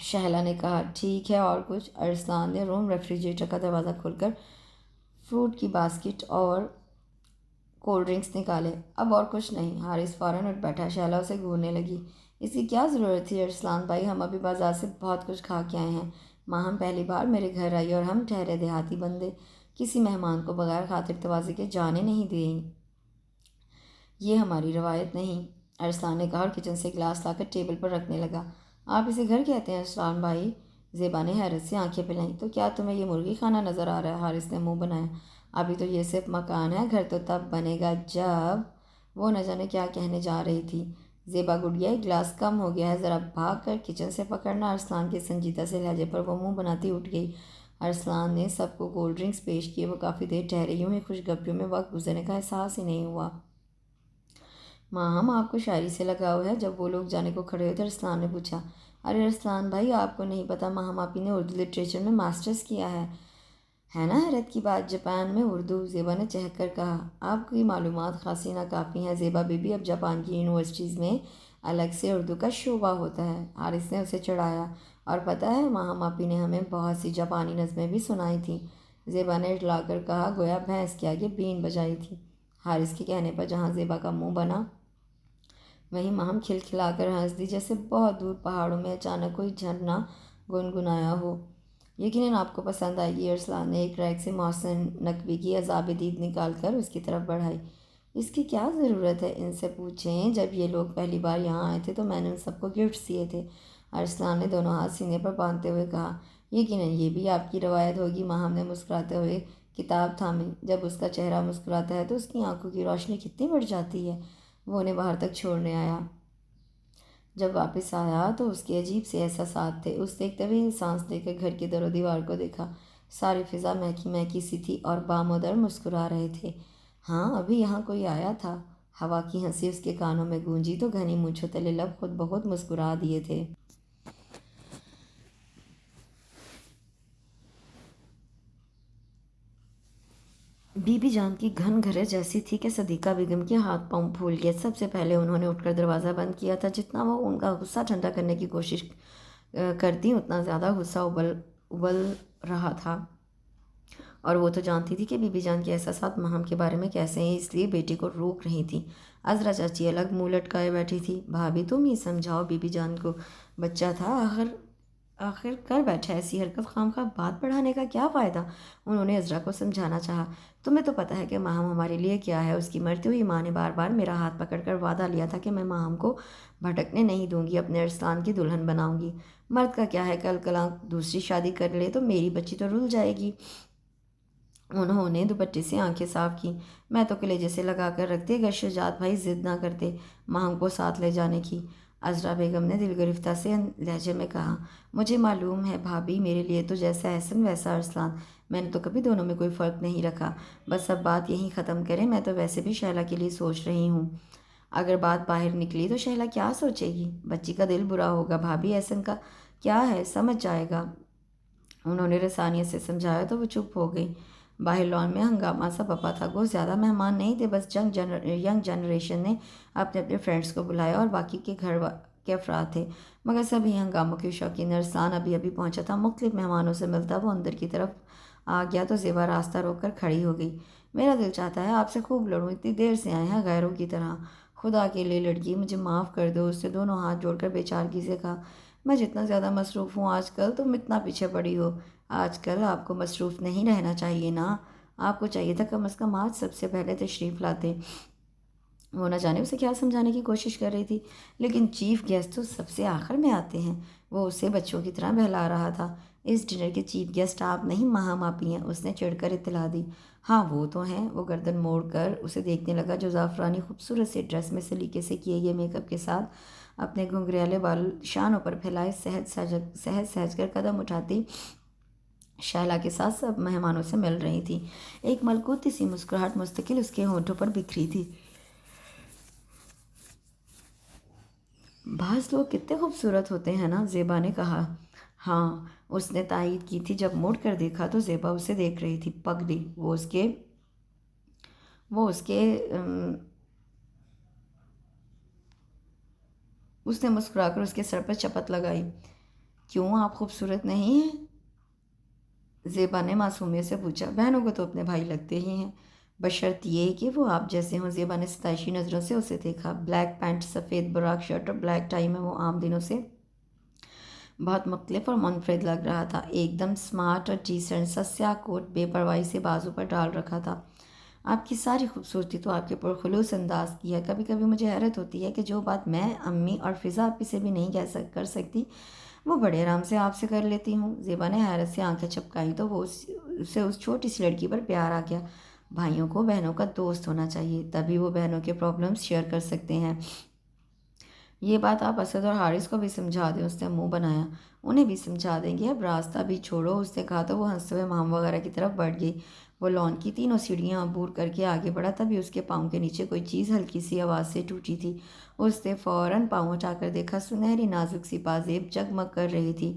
شہلا نے کہا۔ ٹھیک ہے، اور کچھ؟ ارسلان نے روم ریفریجریٹر کا دروازہ کھول کر فروٹ کی باسکٹ اور کولڈ ڈرنکس نکالے۔ اب اور کچھ نہیں۔ حارث فوراً اٹھ بیٹھا۔ شہلا اسے گھورنے لگی۔ اس کی کیا ضرورت تھی ارسلان بھائی؟ ہم ابھی بازار سے بہت کچھ کھا کے آئے ہیں۔ ماہم پہلی بار میرے گھر آئی اور ہم ٹھہرے دیہاتی بندے کسی مہمان کو بغیر خاطر تواضع کے جانے نہیں دیں۔ یہ ہماری روایت نہیں، ارسلان نے کہا اور کچن سے گلاس لا کر ٹیبل پر رکھنے لگا۔ آپ اسے گھر کہتے ہیں ارسلان بھائی؟ زیبا نے حیرت سے آنکھیں پھیلائیں۔ تو کیا تمہیں یہ مرغی خانہ نظر آ رہا ہے؟ حارث نے منہ بنایا۔ ابھی تو یہ صرف مکان ہے، گھر تو تب بنے گا جب… وہ نہ جانے کیا کہنے جا رہی تھی۔ زیبا گڑیا ایک گلاس کم ہو گیا ہے، ذرا بھاگ کر کچن سے پکڑنا۔ ارسلان کے سنجیدہ سے لہجے پر وہ منہ بناتی اٹھ گئی۔ ارسلان نے سب کو کولڈ ڈرنکس پیش کیے۔ وہ کافی دیر ٹھہرے، یوں ہی خوش گپیوں میں وقت گزرنے کا احساس ہی نہیں ہوا۔ ماہم آپ کو شاعری سے لگاؤ ہے؟ جب وہ لوگ جانے کو کھڑے ہوئے تو ارسلان نے پوچھا۔ ارے ارسلان بھائی، آپ کو نہیں پتہ ماہم آپی نے اردو لٹریچر میں ماسٹرز کیا ہے نا حیرت کی بات، جاپان میں اردو؟ زیبا نے چہک کر کہا۔ آپ کی معلومات خاصی ناکافی ہیں زیبا بی بی، اب جاپان کی یونیورسٹیز میں الگ سے اردو کا شعبہ ہوتا ہے۔ حارث نے اسے چڑھایا۔ اور پتہ ہے ماہم آپی نے ہمیں بہت سی جاپانی نظمیں بھی سنائی تھیں، زیبا نے اٹلا کر کہا، گویا بھینس کے آگے بین بجائی تھی۔ حارث کے کہنے پر جہاں زیبا کا منہ بنا وہیں ماہم کھلکھلا کر ہنس دی، جیسے بہت دور پہاڑوں میں اچانک کوئی جھرنا گنگنایا ہو۔ یقیناً آپ کو پسند آئے گی۔ ارسلان نے ایک ریک سے محسن نقوی کی عذاب دید نکال کر اس کی طرف بڑھائی۔ اس کی کیا ضرورت ہے؟ ان سے پوچھیں، جب یہ لوگ پہلی بار یہاں آئے تھے تو میں نے ان سب کو گفٹس دیے تھے۔ ارسلان نے دونوں ہاتھ سینے پر باندھتے ہوئے کہا۔ یقیناً یہ بھی آپ کی روایت ہوگی، ماہم نے مسکراتے ہوئے کتاب تھامی۔ جب اس کا چہرہ مسکراتا ہے تو اس کی آنکھوں کی روشنی کتنی بڑھ جاتی ہے۔ وہ انہیں باہر تک چھوڑنے آیا۔ جب واپس آیا تو اس کے عجیب سے احساسات تھے۔ اس نے ایک طویل سانس لے کر گھر کی در و دیوار کو دیکھا۔ ساری فضا مہکی مہکی سی تھی اور بامودر مسکرا رہے تھے۔ ہاں، ابھی یہاں کوئی آیا تھا۔ ہوا کی ہنسی اس کے کانوں میں گونجی تو گھنی مونچھوں تلے لب خود بخود مسکرا دیے تھے۔ بی بی جان کی گھن گھرے جیسی تھی کہ صدیقہ بیگم کے ہاتھ پاؤں پھول گئے۔ سب سے پہلے انہوں نے اٹھ کر دروازہ بند کیا تھا۔ جتنا وہ ان کا غصہ ٹھنڈا کرنے کی کوشش کرتی، اتنا زیادہ غصہ ابل رہا تھا، اور وہ تو جانتی تھی کہ بی بی جان کے احساسات ماہم کے بارے میں کیسے ہیں، اس لیے بیٹی کو روک رہی تھی۔ عذرا چاچی الگ منہ لٹکائے بیٹھی تھی۔ بھابھی تم ہی سمجھاؤ بی بی جان کو، بچہ تھا آخر کر بیٹھا، ایسی حرکت خواہ بات بڑھانے کا کیا فائدہ؟ انہوں نے عذرا کو سمجھانا چاہا۔ تمہیں تو پتہ ہے کہ ماہم ہمارے لیے کیا ہے۔ اس کی مرتی ہوئی ماں نے بار بار میرا ہاتھ پکڑ کر وعدہ لیا تھا کہ میں ماہم کو بھٹکنے نہیں دوں گی، اپنے ارسلان کی دلہن بناؤں گی۔ مرد کا کیا ہے، کل کلاں دوسری شادی کر لے تو میری بچی تو رل جائے گی۔ انہوں نے دوپٹے سے آنکھیں صاف کی۔ میں تو کلیجے سے لگا کر رکھتے اگر شجاعت بھائی ضد نہ کرتے ماہم کو ساتھ لے جانے کی۔ عذرا بیگم نے دل گرفتہ سے لہجے میں کہا۔ مجھے معلوم ہے بھابھی، میرے لیے تو جیسا احسن ویسا ارسلان، میں نے تو کبھی دونوں میں کوئی فرق نہیں رکھا۔ بس اب بات یہیں ختم کریں، میں تو ویسے بھی شہلا کے لیے سوچ رہی ہوں۔ اگر بات باہر نکلی تو شہلا کیا سوچے گی؟ بچی کا دل برا ہوگا بھابھی، احسن کا کیا ہے، سمجھ جائے گا۔ انہوں نے رسانیت سے سمجھایا تو وہ چپ ہو گئی۔ باہر لان میں ہنگامہ سا بپا تھا۔ وہ زیادہ مہمان نہیں تھے، بس ینگ جنریشن نے اپنے اپنے فرینڈس کو بلایا اور باقی کے گھر کے افراد تھے، مگر سبھی ہنگاموں کے شوقین۔ ارسلان ابھی ابھی پہنچا تھا، مختلف مہمانوں سے ملتا وہ اندر کی طرف آ گیا تو زیبا راستہ روک کر کھڑی ہو گئی۔ میرا دل چاہتا ہے آپ سے خوب لڑوں، اتنی دیر سے آئے ہیں غیروں کی طرح۔ خدا کے لیے لڑکی، مجھے معاف کر دو، اس سے دونوں ہاتھ جوڑ کر بے چارگی سے کہا۔ میں جتنا زیادہ مصروف ہوں آج کل، تم اتنا پیچھے پڑی ہو۔ آج کل آپ کو مصروف نہیں رہنا چاہیے نا، آپ کو چاہیے تھا کم از کم آج سب سے پہلے تشریف لاتے۔ وہ نہ جانے اسے کیا سمجھانے کی کوشش کر رہی تھی، لیکن چیف گیسٹ تو سب سے آخر میں آتے ہیں۔ وہ اسے بچوں کی طرح بہلا رہا تھا۔ اس ڈنر کے چیف گیسٹ آپ نہیں، ماہم آپی ہیں، اس نے چڑھ کر اطلاع دی۔ ہاں وہ تو ہیں۔ وہ گردن موڑ کر اسے دیکھنے لگا، جو زعفرانی خوبصورت سے ڈریس میں سلیقے سے کیے گئے میک اپ کے ساتھ اپنے گھنگریالے بال شانوں پر پھیلائے سہج سہج کر قدم اٹھاتی شہلا کے ساتھ سب مہمانوں سے مل رہی تھی۔ ایک ملکوتی سی مسکراہٹ مستقل اس کے ہونٹوں پر بکھری تھی۔ بعض لوگ کتنے خوبصورت ہوتے ہیں نا، زیبا نے کہا۔ ہاں، اس نے تائید کی تھی۔ جب مڑ کر دیکھا تو زیبا اسے دیکھ رہی تھی۔ پگلی اس نے مسکرا کر اس کے سر پر چپت لگائی۔ کیوں، آپ خوبصورت نہیں ہیں؟ زیبا نے معصومیت سے پوچھا۔ بہنوں کو تو اپنے بھائی لگتے ہی ہیں، بشرط یہ کہ وہ آپ جیسے ہوں۔ زیبا نے ستائشی نظروں سے اسے دیکھا۔ بلیک پینٹ، سفید براق شرٹ اور بلیک ٹائی میں وہ عام دنوں سے بہت مختلف اور منفرد لگ رہا تھا، ایک دم سمارٹ اور ڈیسنٹ سا سیاہ کوٹ بے پرواہی سے بازو پر ڈال رکھا تھا۔ آپ کی ساری خوبصورتی تو آپ کے پرخلوص انداز کی ہے، کبھی کبھی مجھے حیرت ہوتی ہے کہ جو بات میں امی اور فضا آپی سے بھی نہیں کر سکتی وہ بڑے آرام سے آپ سے کر لیتی ہوں۔ زیبا نے حیرت سے آنکھیں چپکائی تو وہ اسے اس چھوٹی سی لڑکی پر پیار آ گیا۔ بھائیوں کو بہنوں کا دوست ہونا چاہیے، تبھی وہ بہنوں کے پرابلمز شیئر کر سکتے ہیں۔ یہ بات آپ اسد اور حارث کو بھی سمجھا دیں، اس نے منہ بنایا۔ انہیں بھی سمجھا دیں گے، اب راستہ بھی چھوڑو، اس نے کہا تو وہ ہنستے ہوئے مام وغیرہ کی طرف بڑھ گئی۔ وہ لان کی تینوں سیڑھیاں عبور کر کے آگے بڑھا، تبھی اس کے پاؤں کے نیچے کوئی چیز ہلکی سی آواز سے ٹوٹی تھی۔ اس نے فوراً پاؤں اٹھا کر دیکھا، سنہری نازک سی پازیب جگمگ کر رہی تھی۔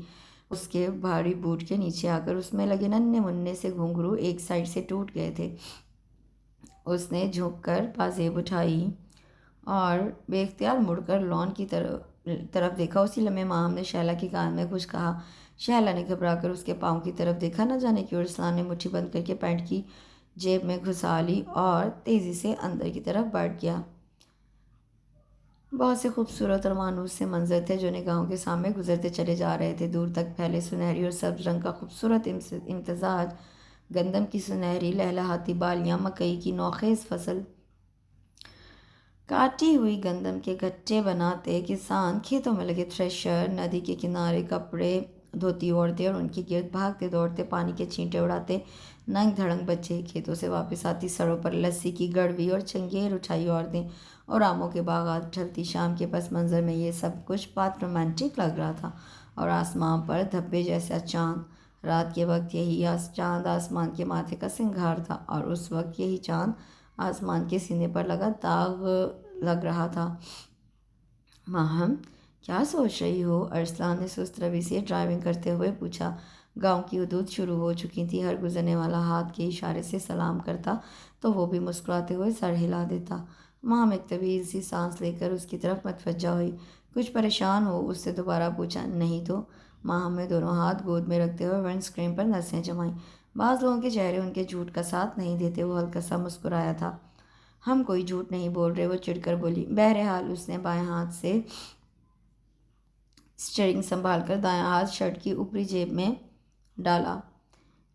اس کے بھاری بوٹ کے نیچے آ کر اس میں لگے ننھے منھے سے گھنگھرو ایک سائڈ سے ٹوٹ گئے تھے۔ اس نے جھک کر پازیب اٹھائی اور بے اختیار مڑ کر لان کی طرف دیکھا۔ اسی لمحے ماہم نے شہلا کے کان میں کچھ کہا۔ شہلا نے گھبرا کر اس کے پاؤں کی طرف دیکھا، نہ جانے کیوں ارسلان نے مٹھی بند کر کے پینٹ کی جیب میں گھسا لی اور تیزی سے اندر کی طرف بڑھ گیا۔ بہت سے خوبصورت اور مانوس سے منظر تھے جو نگاہوں کے سامنے گزرتے چلے جا رہے تھے۔ دور تک پھیلے سنہری اور سبز رنگ کا خوبصورت امتزاج، گندم کی سنہری لہلہاتی بالیاں، مکئی کی نوخیز فصل، کاٹی ہوئی گندم کے گٹھے بناتے کسان، کھیتوں میں لگے تھریشر، ندی کے کنارے کپڑے دھوتی عورتیں اور ان کے گرد بھاگتے دوڑتے پانی کے چھینٹے اڑاتے ننگ دھڑنگ بچے، کھیتوں سے واپس آتی سڑوں پر لسی کی گڑوی اور چنگیر اٹھائی عورتیں، اور آموں کے باغات، ڈھلتی شام کے پس منظر میں یہ سب کچھ بہت رومانٹک لگ رہا تھا۔ اور آسمان پر دھبے جیسا چاند، رات کے وقت یہی چاند آسمان کے ماتھے کا سنگھار تھا، اور اس وقت یہی چاند آسمان کے سینے پر لگا داغ لگ رہا تھا۔ ماہم، کیا سوچ رہی ہو؟ ارسلان نے سست روی سے ڈرائیونگ کرتے ہوئے پوچھا۔ گاؤں کی حدود شروع ہو چکی تھی، ہر گزرنے والا ہاتھ کے اشارے سے سلام کرتا تو وہ بھی مسکراتے ہوئے سر ہلا دیتا۔ ماہم ایک طویل سی سانس لے کر اس کی طرف متوجہ ہوئی۔ کچھ پریشان ہو؟ اس سے دوبارہ پوچھا۔ نہیں تو، ماہم نے دونوں ہاتھ گود میں رکھتے ہوئے ونڈ اسکرین پر نظریں جمائیں۔ بعض لوگوں کے چہرے ان کے جھوٹ کا ساتھ نہیں دیتے۔ وہ ہلکا سا مسکرایا تھا۔ ہم کوئی جھوٹ نہیں بول رہے، وہ چڑھ کر بولی۔ بہرحال، اس نے بائیں ہاتھ سے اسٹیئرنگ سنبھال کر دایاں ہاتھ شرٹ کی اوپری جیب میں ڈالا۔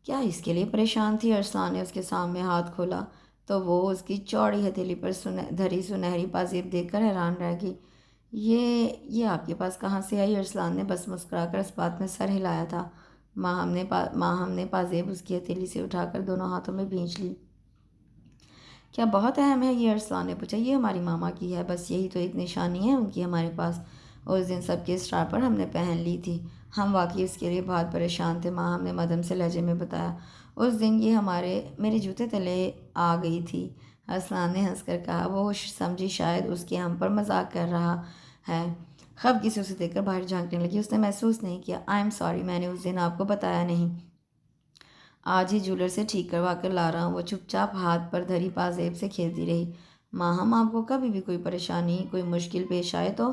کیا اس کے لیے پریشان تھی؟ ارسلان نے اس کے سامنے ہاتھ کھولا تو وہ اس کی چوڑی ہتھیلی پر دھری سنہری پازیب دیکھ کر حیران رہ گئی۔ یہ آپ کے پاس کہاں سے آئی؟ ارسلان نے بس مسکرا کر اس بات میں سر ہلایا تھا۔ ماہم نے پازیب اس کی ہتھیلی سے اٹھا کر دونوں ہاتھوں میں بھینچ لی۔ کیا بہت اہم ہے یہ؟ ارسلان نے پوچھا۔ یہ ہماری ماما کی ہے، بس یہی تو ایک نشانی ہے ان کی ہمارے پاس۔ اس دن سب کے اسٹار پر ہم نے پہن لی تھی۔ ہم واقعی اس کے لیے بہت پریشان تھے، ماہم نے مدھم سے لہجے میں بتایا۔ اس دن یہ میرے جوتے تلے آ گئی تھی، ارسلان نے ہنس کر کہا۔ وہ سمجھی شاید اس کے ہم پر مذاق کر رہا ہے۔ خفگی سے اسے دیکھ کر باہر جھانکنے لگی۔ اس نے محسوس نہیں کیا۔ آئی ایم سوری، میں نے اس دن آپ کو بتایا نہیں۔ آج ہی جولر سے ٹھیک کروا کر لا رہا ہوں۔ وہ چپ چاپ ہاتھ پر دھری پازیب سے کھیلتی رہی۔ ماہم، آپ کو کبھی بھی کوئی پریشانی، کوئی مشکل پیش آئے تو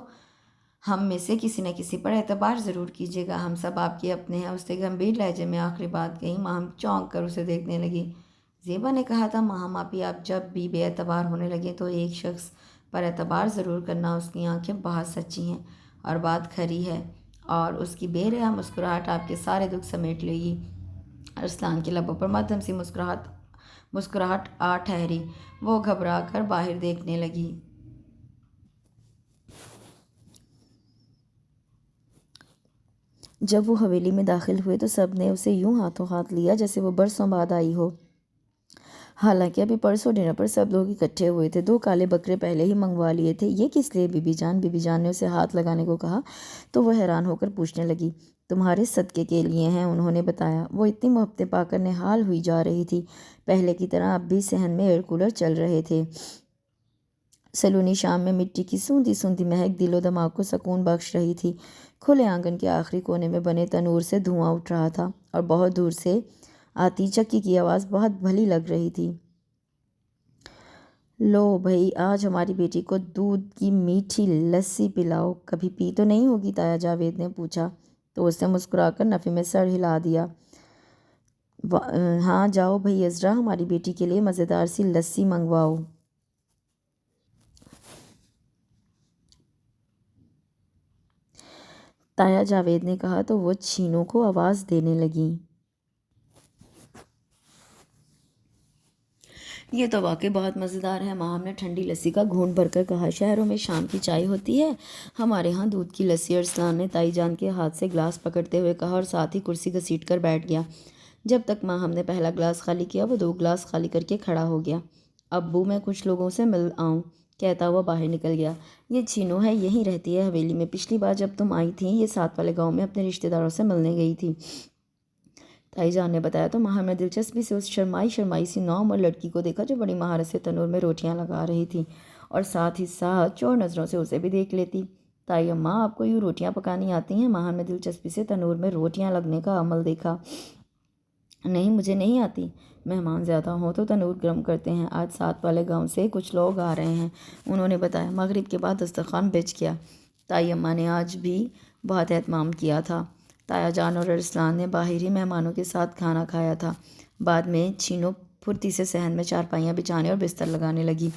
ہم میں سے کسی نہ کسی پر اعتبار ضرور کیجیے گا، ہم سب آپ کے اپنے ہیں، اس نے گمبھیر لہجے میں آخری بات کہی۔ ماہم چونک کر اسے دیکھنے لگی۔ زیبا نے کہا تھا ماہم آپی، آپ جب بھی بے اعتبار ہونے لگیں تو ایک شخص پر اعتبار ضرور کرنا۔ اس کی آنکھیں بہت سچی ہیں اور بات کھری ہے، اور اس کی بے رحم مسکراہٹ آپ کے سارے دکھ سمیٹ لے گی۔ ارسلان کے لبوں پر مدھم سی مسکراہٹ آ ٹھہری۔ وہ گھبرا کر باہر دیکھنے لگی۔ جب وہ حویلی میں داخل ہوئے تو سب نے اسے یوں ہاتھوں ہاتھ لیا جیسے وہ برسوں بعد آئی ہو۔ حالانکہ ابھی پرسوں ڈنر پر سب لوگ اکٹھے ہوئے تھے، 2 کالے بکرے پہلے ہی منگوا لیے تھے۔ یہ کس لیے بی بی جان نے اسے ہاتھ لگانے کو کہا تو وہ حیران ہو کر پوچھنے لگی۔ تمہارے صدقے کے لیے ہیں، انہوں نے بتایا۔ وہ اتنی محبتیں پا کر نہال ہوئی جا رہی تھی، پہلے کی طرح اب بھی صحن میں ایئر کولر چل رہے تھے۔ سلونی شام میں مٹی کی سوندھی سوندھی مہک دل و دماغ کو سکون بخش رہی تھی۔ کھلے آنگن کے آخری کونے میں بنے تنور سے دھواں اٹھ رہا تھا اور بہت دور سے آتی چکی کی آواز بہت بھلی لگ رہی تھی۔ لو بھئی، آج ہماری بیٹی کو دودھ کی میٹھی لسی پلاؤ۔ کبھی پی تو نہیں ہوگی؟ تایا جاوید نے پوچھا تو اس نے مسکرا کر نفی میں سر ہلا دیا۔ ہاں جاؤ بھئی عذرا، ہماری بیٹی کے لیے مزیدار سی لسی منگواؤ۔ تایا جاوید نے کہا تو وہ چینو کو آواز دینے لگیں۔ یہ تو واقعی بہت مزیدار ہے۔ ماہم نے ٹھنڈی لسی کا گھونٹ بھر کر کہا، شہروں میں شام کی چائے ہوتی ہے، ہمارے ہاں دودھ کی لسی۔ ارسلان نے تائی جان کے ہاتھ سے گلاس پکڑتے ہوئے کہا اور ساتھ ہی کرسی گھسیٹ کر بیٹھ گیا۔ جب تک ماہم نے پہلا گلاس خالی کیا وہ 2 گلاس خالی کر کے کھڑا ہو گیا۔ ابو میں کچھ لوگوں سے مل آؤں، کہتا ہوا باہر نکل گیا۔ یہ چینو ہے، یہیں رہتی ہے حویلی میں، پچھلی بار جب تم آئی تھیں یہ ساتھ والے گاؤں میں اپنے رشتہ داروں سے ملنے گئی تھی۔ تائی جان نے بتایا تو ماہم نے دلچسپی سے اس شرمائی سی نوعمر لڑکی کو دیکھا جو بڑی مہارت سے تنور میں روٹیاں لگا رہی تھی، اور ساتھ ہی ساتھ چور نظروں سے اسے بھی دیکھ لیتی۔ تائی اماں، آپ کو یوں روٹیاں پکانی آتی ہیں؟ ماہم نے دلچسپی سے تنور میں روٹیاں لگنے کا عمل دیکھا۔ نہیں، مجھے نہیں آتی۔ مہمان زیادہ ہوں تو تنور گرم کرتے ہیں۔ آج ساتھ والے گاؤں سے کچھ لوگ آ رہے ہیں، انہوں نے بتایا۔ مغرب کے بعد دسترخوان بچ گیا۔ تائی اماں نے آج بھی بہت اہتمام کیا تھا۔ تایا جان اور ارسلان نے باہر ہی مہمانوں کے ساتھ کھانا کھایا تھا۔ بعد میں چینو پھرتی سے صحن میں چارپائیاں بچھانے اور بستر لگانے لگی۔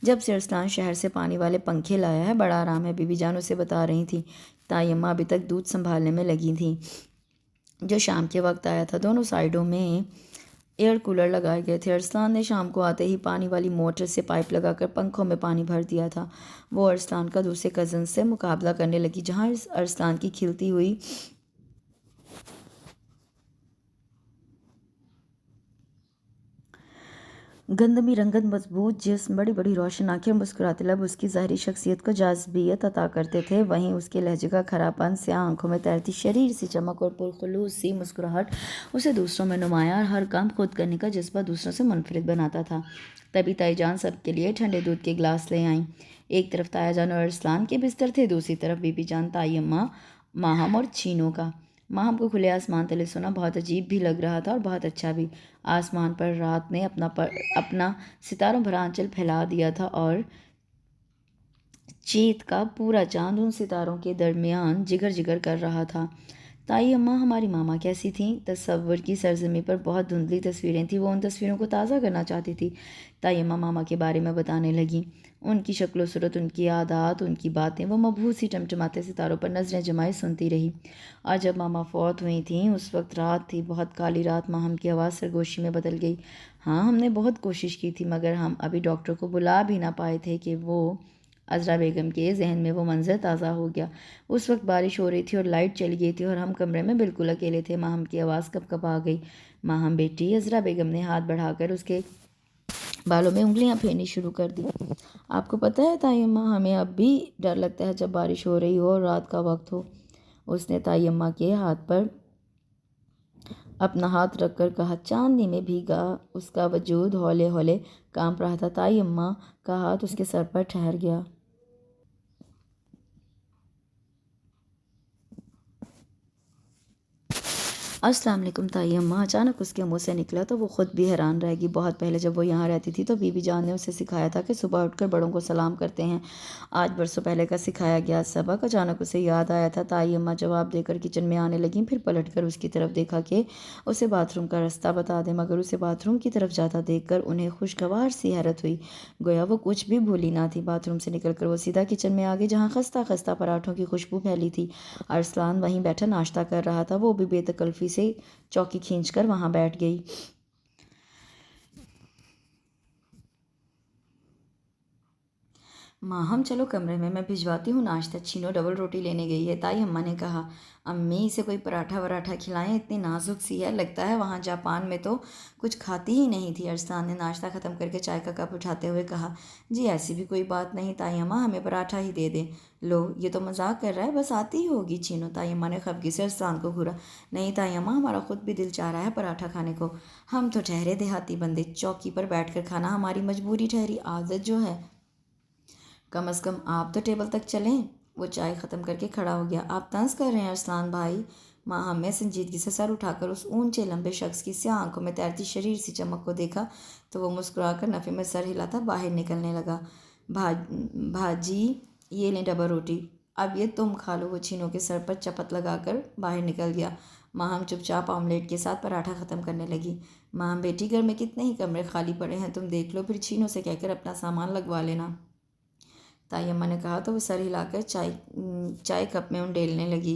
جب سے ارسلان شہر سے پانی والے پنکھے لایا ہے بڑا آرام ہے، بی بی جان اسے بتا رہی تھی۔ تائی اماں ابھی تک دودھ سنبھالنے میں لگی تھیں۔ جو شام کے وقت آیا تھا دونوں سائڈوں میں ایئر کولر لگائے گئے تھے۔ ارسلان نے شام کو آتے ہی پانی والی موٹر سے پائپ لگا کر پنکھوں میں پانی بھر دیا تھا۔ وہ ارسلان کا دوسرے کزن سے مقابلہ کرنے لگی، جہاں ارسلان کی کھلتی ہوئی گندمی رنگت، مضبوط جسم، بڑی بڑی روشن آنکھیں اور مسکراتے لب اس کی ظاہری شخصیت کو جاذبیت عطا کرتے تھے، وہیں اس کے لہجے کا کھرا پن، سیاہ آنکھوں میں تیرتی شریر سی چمک اور پرخلوص سی مسکراہٹ اسے دوسروں میں نمایاں اور ہر کام خود کرنے کا جذبہ دوسروں سے منفرد بناتا تھا۔ تبھی تائی جان سب کے لیے ٹھنڈے دودھ کے گلاس لے آئیں۔ ایک طرف تایا جان اور ارسلان کے بستر تھے، دوسری طرف بی بی جان، تائی اماں، ماہم اور چینو کا۔ ماہم کو کھلے آسمان تلے سونا بہت عجیب بھی لگ رہا تھا اور بہت اچھا بھی۔ آسمان پر رات نے اپنا ستاروں بھرا آنچل پھیلا دیا تھا اور چیت کا پورا چاند ان ستاروں کے درمیان جگر جگر کر رہا تھا۔ تائی اماں، ہماری ماما کیسی تھیں؟ تصور کی سرزمین پر بہت دھندلی تصویریں تھیں، وہ ان تصویروں کو تازہ کرنا چاہتی تھی۔ تائی اماں ماما کے بارے میں بتانے لگیں، ان کی شکل و صورت، ان کی عادات، ان کی باتیں۔ وہ مبہوت سی ٹمٹماتے ستاروں پر نظریں جمائے سنتی رہی۔ اور جب ماما فوت ہوئی تھیں اس وقت رات تھی، بہت کالی رات۔ ماہم کی آواز سرگوشی میں بدل گئی۔ ہاں، ہم نے بہت کوشش کی تھی مگر ہم ابھی ڈاکٹر کو بلا بھی نہ پائے تھے کہ وہ عذرا بیگم کے ذہن میں وہ منظر تازہ ہو گیا۔ اس وقت بارش ہو رہی تھی اور لائٹ چلی گئی تھی اور ہم کمرے میں بالکل اکیلے تھے۔ ماہم کی آواز کب کب آ گئی۔ ماہم بیٹی، عذرا بیگم نے ہاتھ بڑھا کر اس کے بالوں میں انگلیاں پھیرنی شروع کر دی۔ آپ کو پتہ ہے تائی اماں، ہمیں اب بھی ڈر لگتا ہے جب بارش ہو رہی ہو اور رات کا وقت ہو۔ اس نے تائی اماں کے ہاتھ پر اپنا ہاتھ رکھ کر کہا۔ چاندنی میں بھیگا اس کا وجود ہولے ہولے کانپ رہا تھا۔ تائی اماں کا ہاتھ اس کے سر پر ٹھہر گیا۔ السلام علیکم تائی اماں، اچانک اس کے منہ سے نکلا تو وہ خود بھی حیران رہ گئی۔ بہت پہلے جب وہ یہاں رہتی تھی تو بی بی جان نے اسے سکھایا تھا کہ صبح اٹھ کر بڑوں کو سلام کرتے ہیں۔ آج برسوں پہلے کا سکھایا گیا سبق اچانک اسے یاد آیا تھا۔ تائی اماں جواب دے کر کچن میں آنے لگیں، پھر پلٹ کر اس کی طرف دیکھا کہ اسے باتھ روم کا راستہ بتا دیں، مگر اسے باتھ روم کی طرف جاتا دیکھ کر انہیں خوشگوار سی حیرت ہوئی، گویا وہ کچھ بھی بھولی نہ تھی۔ باتھ روم سے نکل کر وہ سیدھا کچن میں آگئی جہاں خستہ خستہ پراٹھوں کی خوشبو پھیلی تھی۔ ارسلان وہیں بیٹھا ناشتہ کر رہا تھا، وہ بھی بے تکلفی سے چوکی کھینچ کر وہاں بیٹھ گئی۔ ماہم، چلو کمرے میں بھجواتی ہوں ناشتہ۔ چینو ڈبل روٹی لینے گئی ہے، تائی اماں نے کہا۔ امی، اسے کوئی پراٹھا وراٹھا کھلائیں، اتنی نازک سی ہے، لگتا ہے وہاں جاپان میں تو کچھ کھاتی ہی نہیں تھی۔ ارسلان نے ناشتہ ختم کر کے چائے کا کپ اٹھاتے ہوئے کہا۔ جی ایسی بھی کوئی بات نہیں تائی اماں، ہمیں پراٹھا ہی دے دیں۔ لو، یہ تو مذاق کر رہا ہے، بس آتی ہی ہوگی چینو۔ تائی اماں نے خفگی سے ارسلان کو گھورا۔ نہیں تائی اماں، ہمارا خود بھی دل چاہ رہا ہے پراٹھا کھانے کو۔ ہم تو ٹھہرے دیہاتی بندے، چوکی پر بیٹھ کر کھانا ہماری مجبوری ٹھہری، عادت جو ہے۔ کم از کم آپ تو ٹیبل تک چلیں۔ وہ چائے ختم کر کے کھڑا ہو گیا۔ آپ طنز کر رہے ہیں ارسلان بھائی؟ ماہم نے سنجیدگی سے سر اٹھا کر اس اونچے لمبے شخص کی سیاہ آنکھوں میں تیرتی شریر سی چمک کو دیکھا تو وہ مسکرا کر نفی میں سر ہلاتا باہر نکلنے لگا۔ بھاجی، یہ لیں ڈبل روٹی، اب یہ تم کھا لو۔ وہ چینو کے سر پر چپت لگا کر باہر نکل گیا۔ ماہم چپ چاپ آملیٹ کے ساتھ پراٹھا ختم کرنے لگی۔ ماہم بیٹی، گھر میں کتنے ہی کمرے خالی پڑے ہیں، تم دیکھ لو، پھر چینو سے کہہ کر اپنا سامان لگوا لینا۔ تائی اماں نے کہا تو وہ سر ہلا کر چائے کپ میں انڈیلنے لگی۔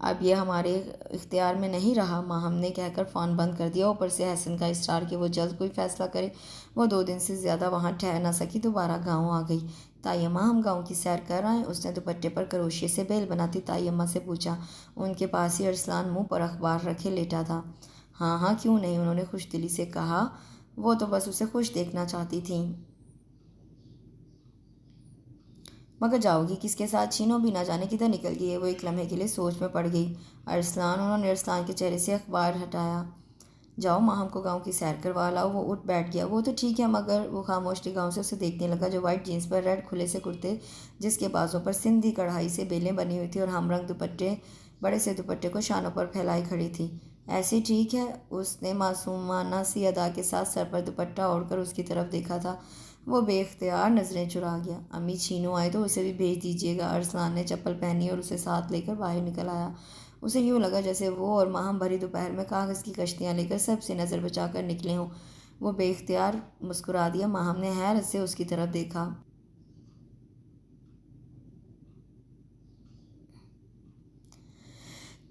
اب یہ ہمارے اختیار میں نہیں رہا، ماہم نے کہہ کر فون بند کر دیا۔ اوپر سے حسن کا اصرار کہ وہ جلد کوئی فیصلہ کرے۔ وہ 2 دن سے زیادہ وہاں ٹھہر نہ سکی، دوبارہ گاؤں آ گئی۔ تائی اماں ہم گاؤں کی سیر کر آئیں؟ اس نے دوپٹے پر کروشیے سے بیل بناتی تائی اماں سے پوچھا۔ ان کے پاس ہی ارسلان منہ پر اخبار رکھے لیٹا تھا۔ ہاں ہاں کیوں نہیں، انہوں نے خوش دلی سے کہا۔ وہ تو بس اسے خوش دیکھنا چاہتی تھیں۔ مگر جاؤ گی کس کے ساتھ؟ چینو بھی نہ جانے کدھر نکل گئی ہے۔ وہ ایک لمحے کے لیے سوچ میں پڑ گئی۔ ارسلان، انہوں نے ارسلان کے چہرے سے اخبار ہٹایا۔ جاؤ ماہم کو گاؤں کی سیر کروا لاؤ۔ وہ اٹھ بیٹھ گیا۔ وہ تو ٹھیک ہے، مگر وہ خاموش گاؤں سے اسے دیکھنے لگا، جو وائٹ جینس پر ریڈ کھلے سے کرتے جس کے بازوں پر سندھی کڑھائی سے بیلیں بنی ہوئی تھی، اور ہم رنگ دوپٹے بڑے سے دوپٹے کو شانوں پر پھیلائی کھڑی تھی۔ ایسی ٹھیک ہے؟ اس نے معصومانہ سی ادا کے ساتھ سر پر دوپٹہ اوڑھ کر اس کی طرف دیکھا تھا۔ وہ بے اختیار نظریں چرا گیا۔ امی چینو آئے تو اسے بھی بھیج دیجیے گا۔ ارسلان نے چپل پہنی اور اسے ساتھ لے کر باہر نکل آیا۔ اسے یوں لگا جیسے وہ اور ماہم بھری دوپہر میں کاغذ کی کشتیاں لے کر سب سے نظر بچا کر نکلے ہوں۔ وہ بے اختیار مسکرا دیا۔ ماہم نے حیرت سے اس کی طرف دیکھا۔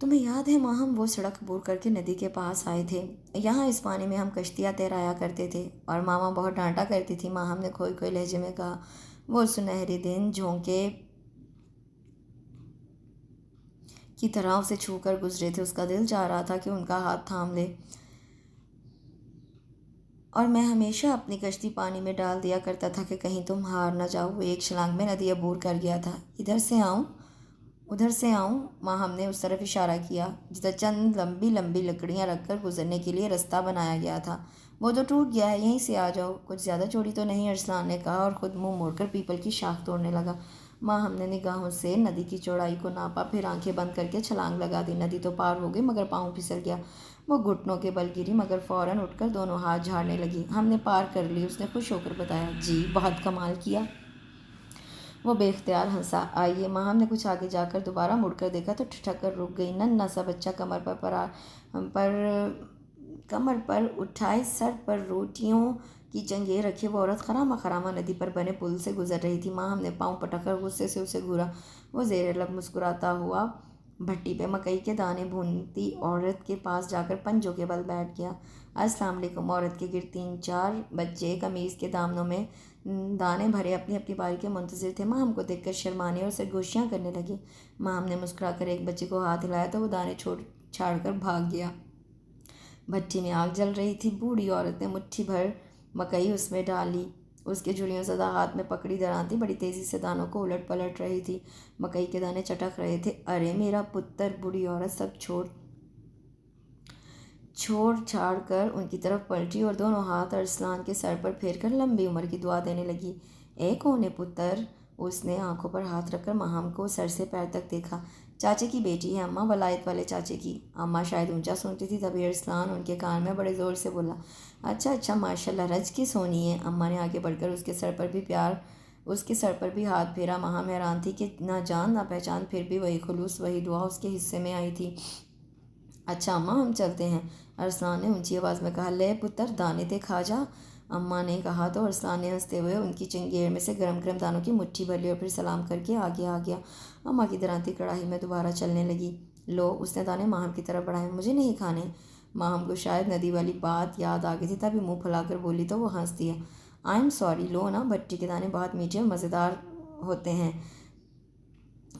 تمہیں یاد ہے ماہم، وہ سڑک عبور کر کے ندی کے پاس آئے تھے؟ یہاں اس پانی میں ہم کشتیاں تیرایا کرتے تھے، اور ماما بہت ڈانٹا کرتی تھی، ماہم نے کھوئے کھوئے لہجے میں کہا۔ وہ سنہری دن جھونکے کی طرح اسے چھو کر گزرے تھے۔ اس کا دل چاہ رہا تھا کہ ان کا ہاتھ تھام لے، اور میں ہمیشہ اپنی کشتی پانی میں ڈال دیا کرتا تھا کہ کہیں تم ہار نہ جاؤ۔ وہ ایک چھلانگ میں ندی عبور کر گیا تھا۔ ادھر سے آؤں؟ ادھر سے آؤں؟ ماہم نے اس طرف اشارہ کیا جدھر چند لمبی لمبی لکڑیاں رکھ کر گزرنے کے لیے رستہ بنایا گیا تھا۔ وہ تو ٹوٹ گیا ہے، یہیں سے آ جاؤ۔ کچھ زیادہ چوڑی تو نہیں؟ ارسلان نے کہا، اور خود منہ موڑ کر پیپل کی شاخ توڑنے لگا۔ ماہم نے نگاہوں سے ندی کی چوڑائی کو ناپا، پھر آنکھیں بند کر کے چھلانگ لگا دی۔ ندی تو پار ہو گئی، مگر پاؤں پھسل گیا۔ وہ گھٹنوں کے بل گری، مگر فوراً اٹھ کر دونوں ہاتھ جھاڑنے لگی۔ ہم نے پار کر لی، اس نے خوش ہو کر بتایا۔ جی، بہت کمال کیا۔ وہ بے اختیار ہنسا۔ آئیے۔ ماہم نے کچھ آگے جا کر دوبارہ مڑ کر دیکھا تو ٹھٹک کر رک گئی۔ ننھا سا بچہ کمر پر اٹھائے سر پر روٹیوں کی چنگیر رکھے وہ عورت خرامہ خرامہ ندی پر بنے پل سے گزر رہی تھی۔ ماہم نے پاؤں پٹک کر غصے سے اسے گھورا۔ وہ زیر لب مسکراتا ہوا بھٹی پہ مکئی کے دانے بھونتی عورت کے پاس جا کر پنجوں کے بل بیٹھ گیا۔ السلام علیکم۔ عورت کے گرد 3-4 بچے قمیض کے دامنوں میں دانے بھرے اپنی اپنی باری کے منتظر تھے۔ ماہم کو دیکھ کر شرمانے اور سرگوشیاں کرنے لگے۔ ماہم نے مسکرا کر ایک بچے کو ہاتھ ہلایا تو وہ دانے چھاڑ کر بھاگ گیا۔ بھٹی میں آگ جل رہی تھی۔ بوڑھی عورت نے مٹھی بھر مکئی اس میں ڈالی، اس کے جھریوں زدہ ہاتھ میں پکڑی درانتی بڑی تیزی سے دانوں کو الٹ پلٹ رہی تھی۔ مکئی کے دانے چٹک رہے تھے۔ ارے میرا پتر! بوڑھی عورت سب چھوڑ چھاڑ کر ان کی طرف پلٹی اور دونوں ہاتھ ارسلان کے سر پر پھیر کر لمبی عمر کی دعا دینے لگی۔ اے کونے پتر! اس نے آنکھوں پر ہاتھ رکھ کر ماہم کو سر سے پیر تک دیکھا۔ چاچے کی بیٹی ہے اماں، ولایت والے چاچے کی۔ اماں شاید اونچا سنتی تھی، تبھی ارسلان ان کے کان میں بڑے زور سے بولا۔ اچھا اچھا، ماشاءاللہ، رج کی سونی ہے۔ اماں نے آگے بڑھ کر اس کے سر پر بھی ہاتھ پھیرا۔ ماہم حیران تھی کہ نہ جان نہ پہچان، پھر بھی وہی خلوص، وہی دعا اس کے حصے میں آئی تھی۔ اچھا اماں، ہم چلتے ہیں، ارسلان نے اونچی آواز میں کہا۔ لے پتر، دانے تے کھا جا، اماں نے کہا تو ارسلان نے ہنستے ہوئے ان کی چنگیڑ میں سے گرم گرم دانوں کی مٹھی بھر لی اور پھر سلام کر کے آگے آ گیا۔ اماں کی درانتی کڑاہی میں دوبارہ چلنے لگی۔ لو، اس نے دانے ماہم کی طرف بڑھائے۔ مجھے نہیں کھانے۔ ماہم کو شاید ندی والی بات یاد آ گئی تھی، تبھی منہ پھلا کر بولی تو وہ ہنس دیا۔ آئی ایم سوری، لو نا، بھٹی کے دانے بہت میٹھے اور مزیدار ہوتے ہیں۔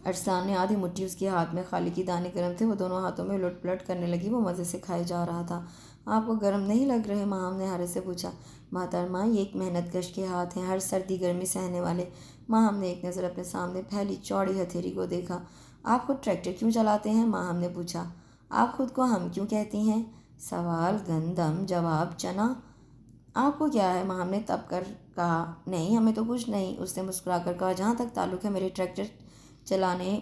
ارسلان نے آدھی مٹھی اس کے ہاتھ میں کھا لی۔ کہ دانے گرم تھے، وہ دونوں ہاتھوں میں الٹ پلٹ کرنے لگی۔ وہ مزے سے کھائے جا رہا تھا۔ آپ کو گرم نہیں لگ رہے؟ ماہم نے حیرت سے پوچھا۔ محترمہ، یہ ایک محنت کش کے ہاتھ ہیں، ہر سردی گرمی سہنے والے۔ ماہم نے ایک نظر اپنے سامنے پھیلی چوڑی ہتھیلی کو دیکھا۔ آپ خود ٹریکٹر کیوں چلاتے ہیں؟ ماہم نے پوچھا۔ آپ خود کو ہم کیوں کہتی ہیں؟ سوال گندم، جواب چنا۔ آپ کو کیا ہے؟ ماہم نے تب کر کہا۔ نہیں، ہمیں تو کچھ نہیں، اس نے مسکرا کر کہا۔ جہاں تک تعلق ہے میرے ٹریکٹر چلانے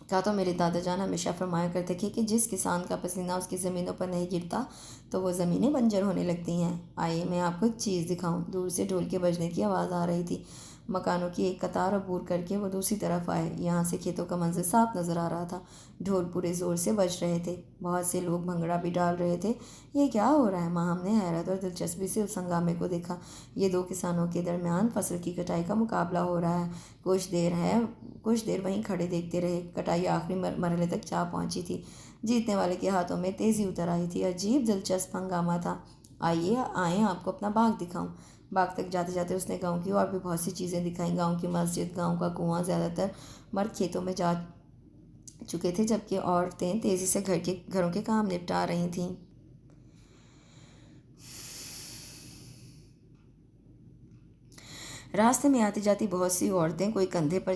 کا، تو میرے دادا جان ہمیشہ فرمایا کرتے تھے کہ جس کسان کا پسینہ اس کی زمینوں پر نہیں گرتا تو وہ زمینیں بنجر ہونے لگتی ہیں۔ آئیے میں آپ کو ایک چیز دکھاؤں۔ دور سے ڈھول کے بجنے کی آواز آ رہی تھی۔ مکانوں کی ایک قطار عبور کر کے وہ دوسری طرف آئے۔ یہاں سے کھیتوں کا منظر صاف نظر آ رہا تھا۔ ڈھول پورے زور سے بج رہے تھے، بہت سے لوگ بھنگڑا بھی ڈال رہے تھے۔ یہ کیا ہو رہا ہے؟ ماہم نے حیرت اور دلچسپی سے اس ہنگامے کو دیکھا۔ یہ دو کسانوں کے درمیان فصل کی کٹائی کا مقابلہ ہو رہا ہے۔ کچھ دیر وہیں کھڑے دیکھتے رہے۔ کٹائی آخری مرحلے تک جا پہنچی تھی۔ جیتنے والے کے ہاتھوں میں تیزی اتر آئی تھی۔ عجیب دلچسپ ہنگامہ تھا۔ آئیں آپ کو اپنا باغ دکھاؤں۔ باغ تک جاتے جاتے اس نے گاؤں کی اور بھی بہت سی چیزیں دکھائیں۔ گاؤں کی مسجد، گاؤں کا کنواں، زیادہ تر مرد کھیتوں میں جا چکے تھے، جبکہ عورتیں تیزی سے گھروں کے کام نپٹا رہی تھیں۔ راستے میں آتی جاتی بہت سی عورتیں، کوئی کندھے پر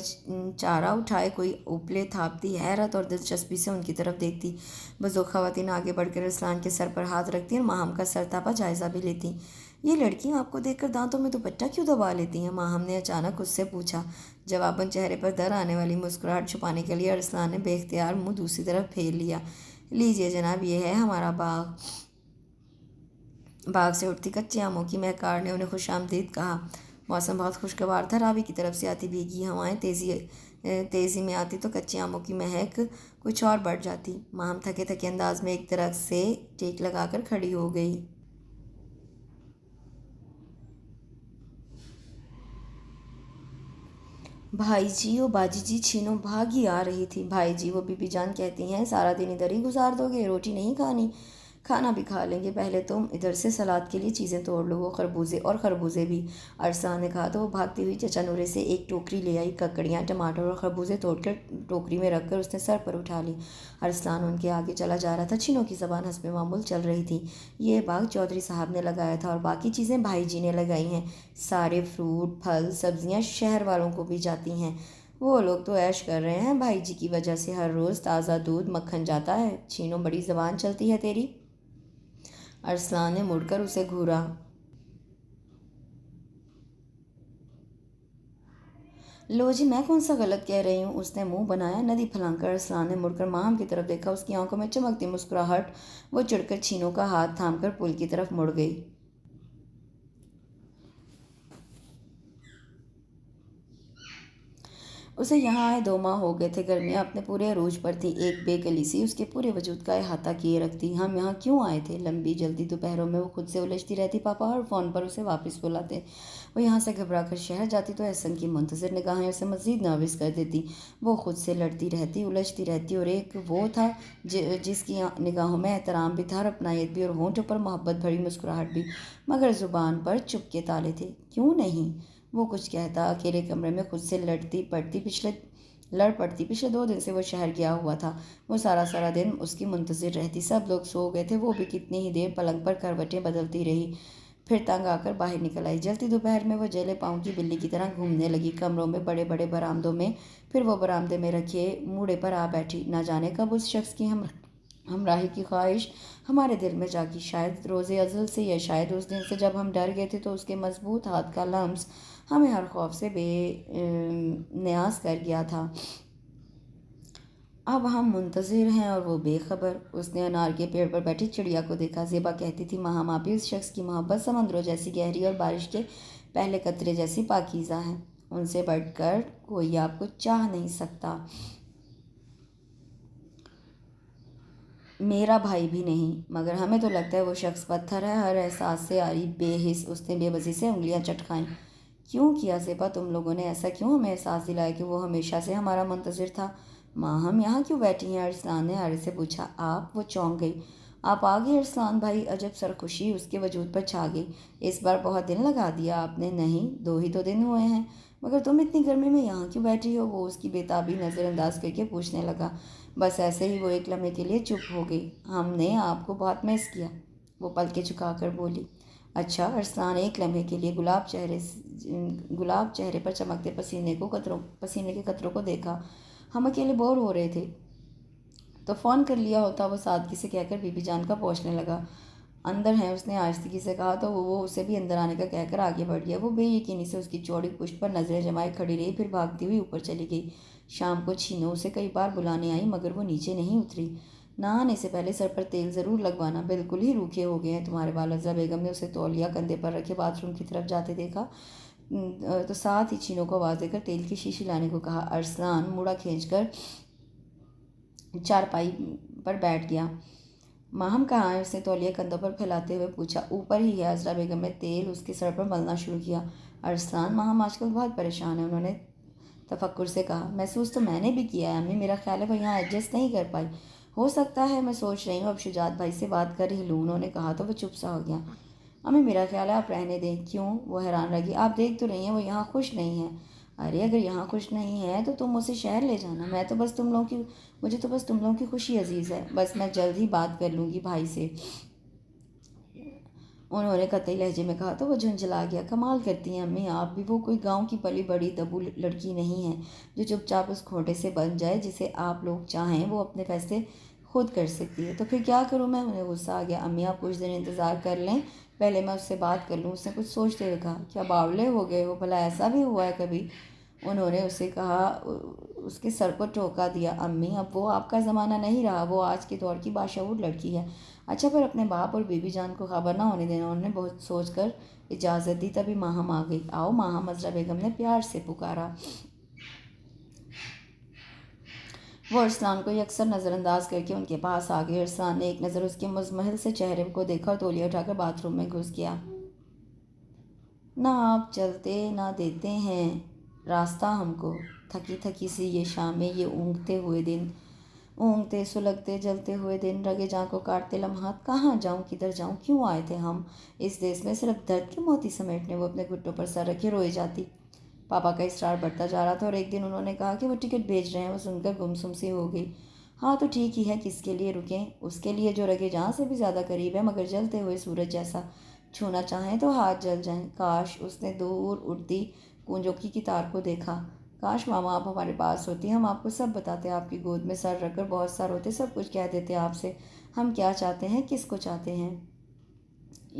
چارہ اٹھائے، کوئی اوپلے تھاپتی، حیرت اور دلچسپی سے ان کی طرف دیکھتی۔ بزرگ خواتین آگے بڑھ کر ارسلان کے سر پر ہاتھ رکھتی اور ماہم کا سرتاپا جائزہ بھی لیتی۔ یہ لڑکیاں آپ کو دیکھ کر دانتوں میں دوپٹہ کیوں دبا لیتی ہیں؟ ماہم نے اچانک اس سے پوچھا۔ جواباً چہرے پر در آنے والی مسکراہٹ چھپانے کے لیے ارسلان نے بے اختیار منہ دوسری طرف پھیر لیا۔ لیجیے جناب، یہ ہے ہمارا باغ۔ باغ سے اٹھتی کچے آموں کی مہکار نے انہیں خوش آمدید کہا۔ موسم بہت خوشگوار تھا۔ راوی کی طرف سے آتی بھیگی ہوائیں تیزی میں آتی تو کچے آموں کی مہک کچھ اور بڑھ جاتی۔ ماہم تھکے تھکے انداز میں ایک درخت سے ٹیک لگا کر کھڑی ہو گئی۔ بھائی جی و باجی جی چھینوں بھاگی آ رہی تھی۔ بھائی جی، وہ بی بی جان کہتی ہیں سارا دن ادھر ہی گزار دو گے، روٹی نہیں کھانی؟ کھانا بھی کھا لیں گے، پہلے تم ادھر سے سلاد کے لیے چیزیں توڑ لو، وہ خربوزے بھی۔ ارسلان نے کہا تو وہ بھاگتی ہوئی چچا نورے سے ایک ٹوکری لے آئی۔ ککڑیاں، ٹماٹر اور خربوزے توڑ کر ٹوکری میں رکھ کر اس نے سر پر اٹھا لی۔ ارسلان ان کے آگے چلا جا رہا تھا۔ چھینوں کی زبان حسب معمول چل رہی تھی۔ یہ باغ چودھری صاحب نے لگایا تھا اور باقی چیزیں بھائی جی نے لگائی ہیں۔ سارے فروٹ، پھل، سبزیاں شہر والوں کو بھی جاتی ہیں۔ وہ لوگ تو عیش کر رہے ہیں، بھائی جی کی وجہ سے ہر روز تازہ دودھ، مکھن جاتا ہے۔ چھینوں، بڑی زبان چلتی ہے تیری۔ ارسلان نے مڑ کر اسے گھورا۔ لو جی، میں کون سا غلط کہہ رہی ہوں؟ اس نے منہ بنایا۔ ندی پھلانگ کر ارسلان نے مڑ کر ماہم کی طرف دیکھا۔ اس کی آنکھوں میں چمکتی مسکراہٹ۔ وہ چڑھ کر چھینوں کا ہاتھ تھام کر پل کی طرف مڑ گئی۔ اسے یہاں آئے 2 ماہ ہو گئے تھے۔ گرمیاں اپنے پورے عروج پر تھیں۔ ایک بے کلی سی اس کے پورے وجود کا احاطہ کیے رکھتی۔ ہم یہاں کیوں آئے تھے؟ لمبی جلدی دوپہروں میں وہ خود سے الجھتی رہتی۔ پاپا اور فون پر اسے واپس بلاتے۔ وہ یہاں سے گھبرا کر شہر جاتی تو احسن کی منتظر نگاہیں اسے مزید نروس کر دیتی۔ وہ خود سے لڑتی رہتی، الجھتی رہتی، اور ایک وہ تھا جس کی نگاہوں میں احترام بھی تھا اور اپنائیت بھی، اور ہونٹوں پر محبت بھری مسکراہٹ بھی، مگر زبان پر چپ کے تالے تھے۔ کیوں نہیں؟ وہ کچھ کہتا۔ اکیلے کمرے میں خود سے لڑ پڑتی۔ پچھلے 2 دن سے وہ شہر گیا ہوا تھا۔ وہ سارا دن اس کی منتظر رہتی۔ سب لوگ سو گئے تھے، وہ بھی کتنی ہی دیر پلنگ پر کروٹیں بدلتی رہی، پھر تنگ آ کر باہر نکل آئی۔ جلتی دوپہر میں وہ جیلے پاؤں کی بلی کی طرح گھومنے لگی، کمروں میں، بڑے بڑے برآمدوں میں، پھر وہ برآمدے میں رکھے موڑے پر آ بیٹھی۔ نہ جانے کب اس شخص کی ہمراہی کی خواہش ہمارے دل میں جاگی، شاید روز ازل سے، یا شاید اس دن سے جب ہم ڈر گئے تھے تو اس کے مضبوط ہاتھ کا لمس ہمیں ہر خوف سے بے نیاز کر گیا تھا۔ اب ہم منتظر ہیں اور وہ بے خبر۔ اس نے انار کے پیڑ پر بیٹھی چڑیا کو دیکھا۔ زیبا کہتی تھی ماہم آپی، اس شخص کی محبت سمندروں جیسی گہری اور بارش کے پہلے قطرے جیسی پاکیزہ ہے۔ ان سے بڑھ کر کوئی آپ کو چاہ نہیں سکتا۔ میرا بھائی بھی نہیں، مگر ہمیں تو لگتا ہے وہ شخص پتھر ہے، ہر احساس سے عاری، بے حس۔ اس نے بے بسی سے انگلیاں چٹکائیں۔ کیوں کیا زیبا؟ تم لوگوں نے ایسا کیوں ہمیں احساس دلایا کہ وہ ہمیشہ سے ہمارا منتظر تھا؟ ماہم یہاں کیوں بیٹھی ہیں؟ ارسلان نے حیرت سے پوچھا۔ آپ؟ وہ چونک گئی۔ آپ آ گئے ارسلان بھائی؟ عجب سرخوشی اس کے وجود پر چھا گئی۔ اس بار بہت دن لگا دیا آپ نے؟ نہیں، 2 ہی تو دن ہوئے ہیں۔ مگر تم اتنی گرمی میں یہاں کیوں بیٹھی ہو؟ وہ اس کی بےتابی نظر انداز کر کے پوچھنے لگا۔ بس ایسے ہی۔ وہ ایک لمحے کے لیے چپ ہو گئی۔ ہم نے آپ کو بہت مس کیا، وہ پلکیں جھکا کر بولی۔ اچھا؟ ارسلان ایک لمحے کے لیے گلاب چہرے پر چمکتے پسینے کے قطروں کو دیکھا۔ ہم اکیلے بور ہو رہے تھے تو فون کر لیا ہوتا، وہ سادگی سے کہہ کر بی بی جان کا پوچھنے لگا۔ اندر ہیں، اس نے آہستگی سے کہا تو وہ اسے بھی اندر آنے کا کہہ کر آگے بڑھ گیا۔ وہ بے یقینی سے اس کی چوڑی پشت پر نظریں جمائے کھڑی رہی، پھر بھاگتی ہوئی اوپر چلی گئی۔ شام کو چھینوں اسے کئی بار بلانے آئی، مگر وہ نیچے نہیں اتری۔ نہ آنے سے پہلے سر پر تیل ضرور لگوانا، بالکل ہی روکھے ہو گئے ہیں تمہارے بال۔ عزرا بیگم نے اسے تولیہ کندھے پر رکھے باتھ روم کی طرف جاتے دیکھا۔ تو ساتھ ہی چینوں کو آواز دے کر تیل کی شیشی لانے کو کہا۔ ارسلان موڑا کھینچ کر چارپائی پر بیٹھ گیا۔ ماہم کہاں ہے؟ اس نے تولیہ کندھوں پر پھیلاتے ہوئے پوچھا۔ اوپر ہی ہے۔ عذرا بیگم نے تیل اس کے سر پر ملنا شروع کیا۔ ارسلان، ماہم آج کل بہت پریشان ہے، انہوں نے تفکر سے کہا۔ محسوس تو میں نے بھی کیا ہے امی، میرا خیال ہے وہ یہاں ایڈجسٹ نہیں کر پائی۔ ہو سکتا ہے، میں سوچ رہی ہوں اب شجاعت بھائی سے بات کر ہی لوں، انہوں نے کہا تو وہ چپ سا ہو گیا۔ امی، میرا خیال ہے آپ رہنے دیں۔ کیوں؟ وہ حیران رہ گئی۔ آپ دیکھ تو رہی ہیں وہ یہاں خوش نہیں ہے۔ ارے اگر یہاں خوش نہیں ہے تو تم اسے شہر لے جانا۔ مجھے تو بس تم لوگوں کی خوشی عزیز ہے۔ بس میں جلد ہی بات کر لوں گی بھائی سے، انہوں نے قطعی لہجے میں کہا تو وہ جھنجھلا گیا۔ کمال کرتی ہیں امی آپ بھی، وہ کوئی گاؤں کی پلی بڑی دبو لڑکی نہیں ہے جو چپ چاپ اس کھوٹے سے بن جائے۔ جسے آپ لوگ چاہیں وہ اپنے فیصلے خود کر سکتی ہے۔ تو پھر کیا کروں میں؟ انہیں غصہ آ گیا۔ امی آپ کچھ دن انتظار کر لیں، پہلے میں اس سے بات کر لوں، اس نے کچھ سوچتے ہوئے کہا۔ کیا باولے ہو گئے ہو؟ بھلا ایسا بھی ہوا ہے کبھی؟ انہوں نے اسے کہا، اس کے سر کو ٹوکا دیا۔ امی اب وہ آپ کا زمانہ نہیں رہا، وہ آج کے دور کی باشعور لڑکی ہے۔ اچھا پر اپنے باپ اور بی بی جان کو خبر نہ ہونے دینا۔ انہوں نے بہت سوچ کر اجازت دی، تبھی ماہم آ گئی۔ آؤ ماہم، عذرا بیگم نے پیار سے پکارا۔ وہ ارسلان کو یکسر نظر انداز کر کے ان کے پاس آ گئی۔ ارسلان نے ایک نظر اس کے مزمحل سے چہرے کو دیکھا اور تولیہ اٹھا کر باتھ روم میں گھس گیا۔ نہ آپ چلتے نہ دیتے ہیں راستہ ہم کو، تھکی تھکی سی یہ شامیں، یہ اونگتے سلگتے جلتے ہوئے دن، رگے جاں کو کاٹتے لمحات، کہاں جاؤں کدھر جاؤں؟ کیوں آئے تھے ہم اس دیس میں؟ صرف درد کے موتی سمیٹنے؟ وہ اپنے گھٹوں پر سر رکھے روئی جاتی۔ پاپا کا اصرار بڑھتا جا رہا تھا اور ایک دن انہوں نے کہا کہ وہ ٹکٹ بھیج رہے ہیں۔ وہ سن کر گمسم سی ہو گئی۔ ہاں تو ٹھیک ہی ہے، کس کے لیے رکیں؟ اس کے لیے جو رگے جہاں سے بھی زیادہ قریب ہے، مگر جلتے ہوئے سورج جیسا، چھونا چاہیں تو ہاتھ جل جائیں۔ کاش اس نے دور اڑتی کونجوکی کی تار کو دیکھا۔ کاش ماما آپ ہمارے پاس ہوتی، ہم آپ کو سب بتاتے، آپ کی گود میں سر رکھ کر بہت سا روتے، سب کچھ کہہ دیتے آپ سے، ہم کیا چاہتے ہیں، کس کو چاہتے ہیں۔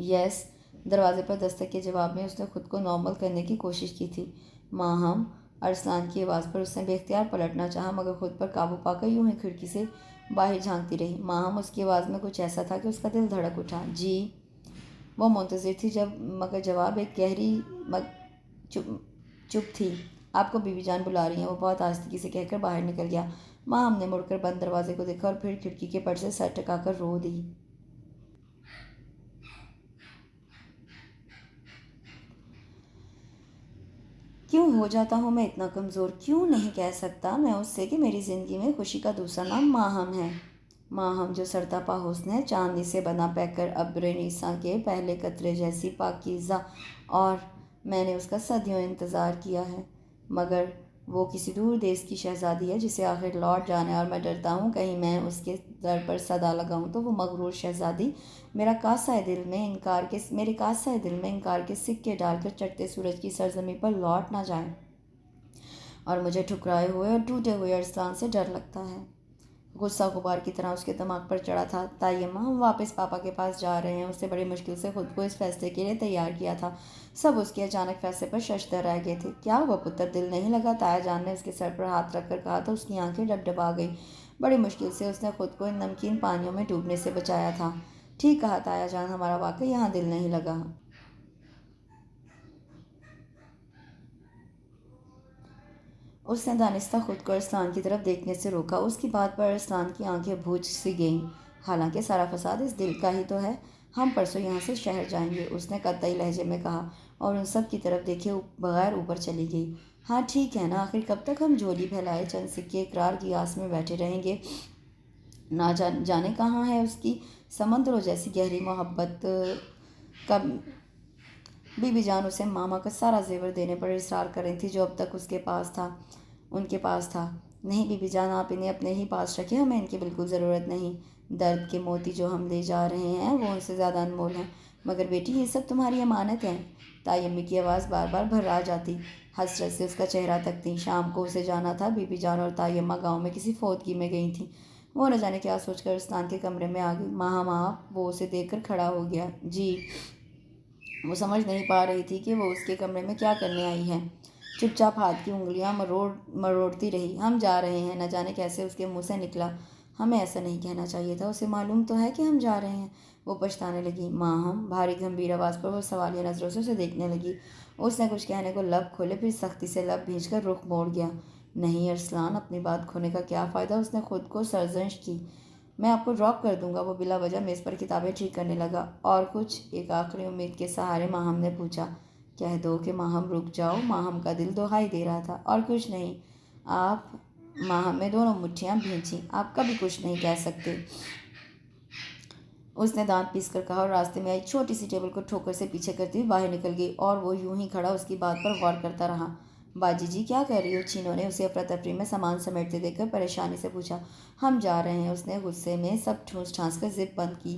یس، دروازے پر دستک کے جواب میں اس نے خود کو نارمل کرنے کی کوشش کی تھی۔ ماہم، ارسلان کی آواز پر اس نے بے اختیار پلٹنا چاہا، مگر خود پر قابو پا کر یوں ہی کھڑکی سے باہر جھانکتی رہی۔ ماہم، اس کی آواز میں کچھ ایسا تھا کہ اس کا دل دھڑک اٹھا۔ جی؟ وہ منتظر تھی مگر جواب ایک گہری چپ تھی۔ آپ کو بی بی جان بلا رہی ہیں، وہ بہت آہستگی سے کہہ کر باہر نکل گیا۔ ماہم نے مڑ کر بند دروازے کو دیکھا اور پھر کھڑکی کے پٹ سے سر ٹکا کر رو دی۔ کیوں ہو جاتا ہوں میں اتنا کمزور؟ کیوں نہیں کہہ سکتا میں اس سے کہ میری زندگی میں خوشی کا دوسرا نام ماہم ہے؟ ماہم جو سرتاپا حسن ہے، چاندنی سے بنا پیکر ابر نیساں کے پہلے قطرے جیسی پاکیزہ، اور میں نے اس کا صدیوں انتظار کیا ہے، مگر وہ کسی دور دیس کی شہزادی ہے جسے آخر لوٹ جانا ہے، اور میں ڈرتا ہوں کہیں میں اس کے در پر صدا لگاؤں تو وہ مغرور شہزادی میرے کاسہ دل میں انکار کے سکے ڈال کر چڑھتے سورج کی سرزمین پر لوٹ نہ جائے، اور مجھے ٹھکرائے ہوئے اور ٹوٹے ہوئے ارسلان سے ڈر لگتا ہے۔ غصہ غبار کی طرح اس کے دماغ پر چڑھا تھا۔ طیمہ، ہم واپس پاپا کے پاس جا رہے ہیں۔ اس نے بڑی مشکل سے خود کو اس فیصلے کے لیے تیار کیا تھا۔ سب اس کے اچانک فیصلے پر ششدر رہ گئے تھے۔ کیا ہوا پتر، دل نہیں لگا؟ تایا جان نے اس کے سر پر ہاتھ رکھ کر کہا تو اس کی آنکھیں ڈبڈبا گئیں۔ بڑی مشکل سے اس نے خود کو ان نمکین پانیوں میں ڈوبنے سے بچایا تھا۔ ٹھیک کہا تایا جان، ہمارا واقعی یہاں دل نہیں لگا۔ اس نے دانستہ خود کو ارسلان کی طرف دیکھنے سے روکا۔ اس کی بات پر ارسلان کی آنکھیں بجھ سی گئیں۔ حالانکہ سارا فساد اس دل کا ہی تو ہے۔ ہم پرسوں یہاں سے شہر جائیں گے، اس نے قطعی لہجے میں کہا، اور ان سب کی طرف دیکھے بغیر اوپر چلی گئی۔ ہاں ٹھیک ہے نا، آخر کب تک ہم جھولی پھیلائے چند سکے اقرار کی آس میں بیٹھے رہیں گے؟ نہ جانے کہاں ہے اس کی سمندروں جیسی گہری محبت کا۔ بی بی جان اسے ماما کا سارا زیور دینے پر اصرار کر رہی تھی جو اب تک ان کے پاس تھا۔ نہیں بی بی جان، آپ انہیں اپنے ہی پاس رکھیں، ہمیں ان کی بالکل ضرورت نہیں۔ درد کے موتی جو ہم لے جا رہے ہیں وہ ان سے زیادہ انمول ہیں۔ مگر بیٹی، یہ سب تمہاری امانت ہیں۔ تائی امی کی آواز بار بار بھرا جاتی، حسرت سے اس کا چہرہ تکتی۔ شام کو اسے جانا تھا۔ بی بی جان اور تائی اماں گاؤں میں کسی فوتگی میں گئی تھیں۔ وہ نہ جانے کیا سوچ کر ارسلان کے کمرے میں آ گئی۔ ماہم آپ، وہ اسے دیکھ کر کھڑا ہو گیا۔ جی؟ وہ سمجھ نہیں پا رہی تھی کہ وہ اس کے کمرے میں کیا کرنے آئی ہے۔ چپ چاپ ہاتھ کی انگلیاں مروڑتی رہی۔ ہم جا رہے ہیں، نہ جانے کیسے اس کے منہ سے نکلا۔ ہمیں ایسا نہیں کہنا چاہیے تھا، اسے معلوم تو ہے کہ ہم جا رہے ہیں۔ وہ پچھتانے لگی۔ ماہم، بھاری گمبھیر آواز پر وہ سوالیہ نظروں سے اسے دیکھنے لگی۔ اس نے کچھ کہنے کو لب کھولے، پھر سختی سے لب بھیج کر رخ موڑ گیا۔ نہیں ارسلان، اپنی بات کھونے کا کیا فائدہ؟ اس نے خود کو سرزنش کی۔ میں آپ کو ڈراپ کر دوں گا۔ وہ بلا وجہ میز پر کتابیں ٹھیک کرنے لگا۔ اور کچھ؟ ایک آخری امید کے سہارے ماہم نے پوچھا۔ کہہ دو کہ ماہم رک جاؤ، ماہم کا دل دہائی دے رہا تھا۔ اور کچھ نہیں؟ آپ ماہم میں دونوں مٹھیاں بھینچیں۔ آپ کبھی کچھ نہیں کہہ سکتے، اس نے دانت پیس کر کہا، اور راستے میں آئی چھوٹی سی ٹیبل کو ٹھوکر سے پیچھے کرتی ہوئی باہر نکل گئی، اور وہ یوں ہی کھڑا اس کی بات پر غور کرتا رہا۔ باجی جی کیا کر رہی ہو؟ چینو نے اسے افراتفری میں سامان سمیٹتے دیکھ کر پریشانی سے پوچھا۔ ہم جا رہے ہیں، اس نے غصے میں سب ٹھونس ٹھانس کر زپ بند کی۔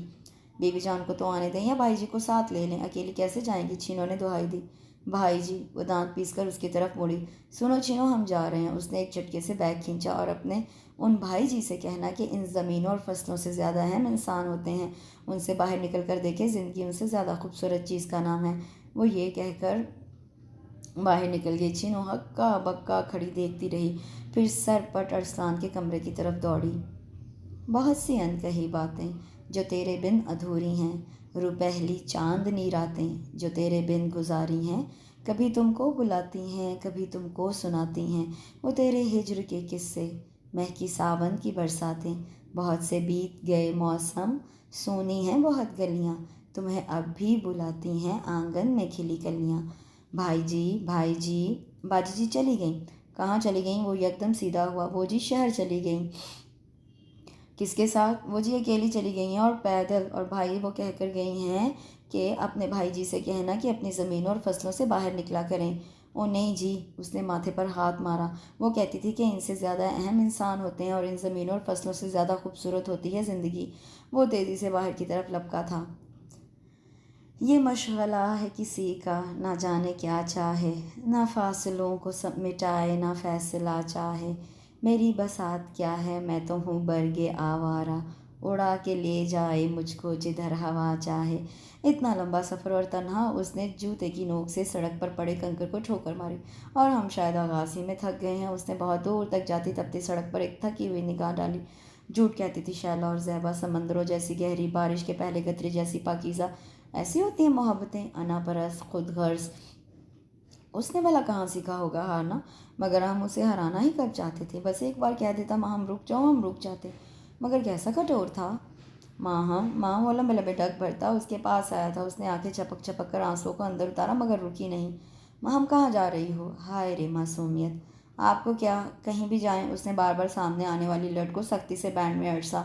بیوی جان کو تو آنے دیں یا بھائی جی کو ساتھ لے لیں، اکیلی کیسے جائیں گی؟ چینو نے دہائی دی۔ بھائی جی، وہ دانت پیس کر اس کی طرف مڑی۔ سنو چینو، ہم جا رہے ہیں۔ اس نے ایک جھٹکے سے بیگ کھینچا، اور اپنے ان بھائی جی سے کہنا کہ ان زمینوں اور فصلوں سے زیادہ اہم انسان ہوتے ہیں، ان سے باہر نکل کر دیکھیں، زندگی ان سے زیادہ خوبصورت چیز کا نام ہے۔ وہ یہ کہہ کر باہر نکل گئی۔ چینو ہکا بکا کھڑی دیکھتی رہی، پھر سر پٹ ارسلان کے کمرے کی طرف دوڑی۔ بہت سی انکہی باتیں جو تیرے بن ادھوری ہیں، روپہلی چاندنی راتیں جو تیرے بن گزاری ہیں، کبھی تم کو بلاتی ہیں، کبھی تم کو سناتی ہیں وہ تیرے ہجر کے قصے، مہکی ساون کی برساتیں، بہت سے بیت گئے موسم، سونی ہیں بہت گلیاں، تمہیں اب بھی بلاتی ہیں آنگن میں کھلی کلیاں۔ بھائی جی، بھائی جی، باجی جی چلی گئیں؟ کہاں چلی گئیں؟ وہ یکدم سیدھا ہوا۔ وہ جی شہر چلی گئیں۔ کس کے ساتھ؟ وہ جی اکیلی چلی گئی ہیں، اور پیدل۔ اور بھائی وہ کہہ کر گئی ہیں کہ اپنے بھائی جی سے کہنا کہ اپنی زمینوں اور فصلوں سے باہر نکلا کریں۔ او نہیں جی، اس نے ماتھے پر ہاتھ مارا۔ وہ کہتی تھی کہ ان سے زیادہ اہم انسان ہوتے ہیں، اور ان زمینوں اور فصلوں سے زیادہ خوبصورت ہوتی ہے زندگی۔ وہ تیزی سے باہر کی طرف لپکا تھا۔ یہ مشغلہ ہے کسی کا، نہ جانے کیا چاہے، نہ فاصلوں کو سب مٹائے، نہ فیصلہ چاہے۔ میری بساط کیا ہے، میں تو ہوں برگِ آوارہ، اڑا کے لے جائے مجھ کو جدھر ہوا چاہے۔ اتنا لمبا سفر اور تنہا، اس نے جوتے کی نوک سے سڑک پر پڑے کنکر کو ٹھوکر ماری، اور ہم شاید آغاز ہی میں تھک گئے ہیں۔ اس نے بہت دور تک جاتی تپتی سڑک پر ایک تھکی ہوئی نگاہ ڈالی۔ جھوٹ کہتی تھی شیلا اور زیبا، سمندروں جیسی گہری، بارش کے پہلے قطرے جیسی پاکیزہ۔ ایسی ہوتی ہیں محبتیں، انا پرست، خود غرض۔ اس نے بھلا کہاں سیکھا ہوگا ہارنا؟ مگر ہم اسے ہرانا ہی کب چاہتے تھے؟ بس ایک بار کہہ دیتا ہم رک جاؤ، ہم رک جاتے۔ مگر کیسا کٹور تھا ماں وہ لمبے لمبے ڈگ بھرتا اس کے پاس آیا تھا۔ اس نے آنکھیں چپک چپک کر آنسوؤں کو اندر اتارا، مگر رکی نہیں۔ ہم کہاں جا رہی ہو؟ ہائے رے معصومیت! آپ کو کیا، کہیں بھی جائیں۔ اس نے بار بار سامنے آنے والی لٹ کو سختی سے بینڈ میں اڑسا۔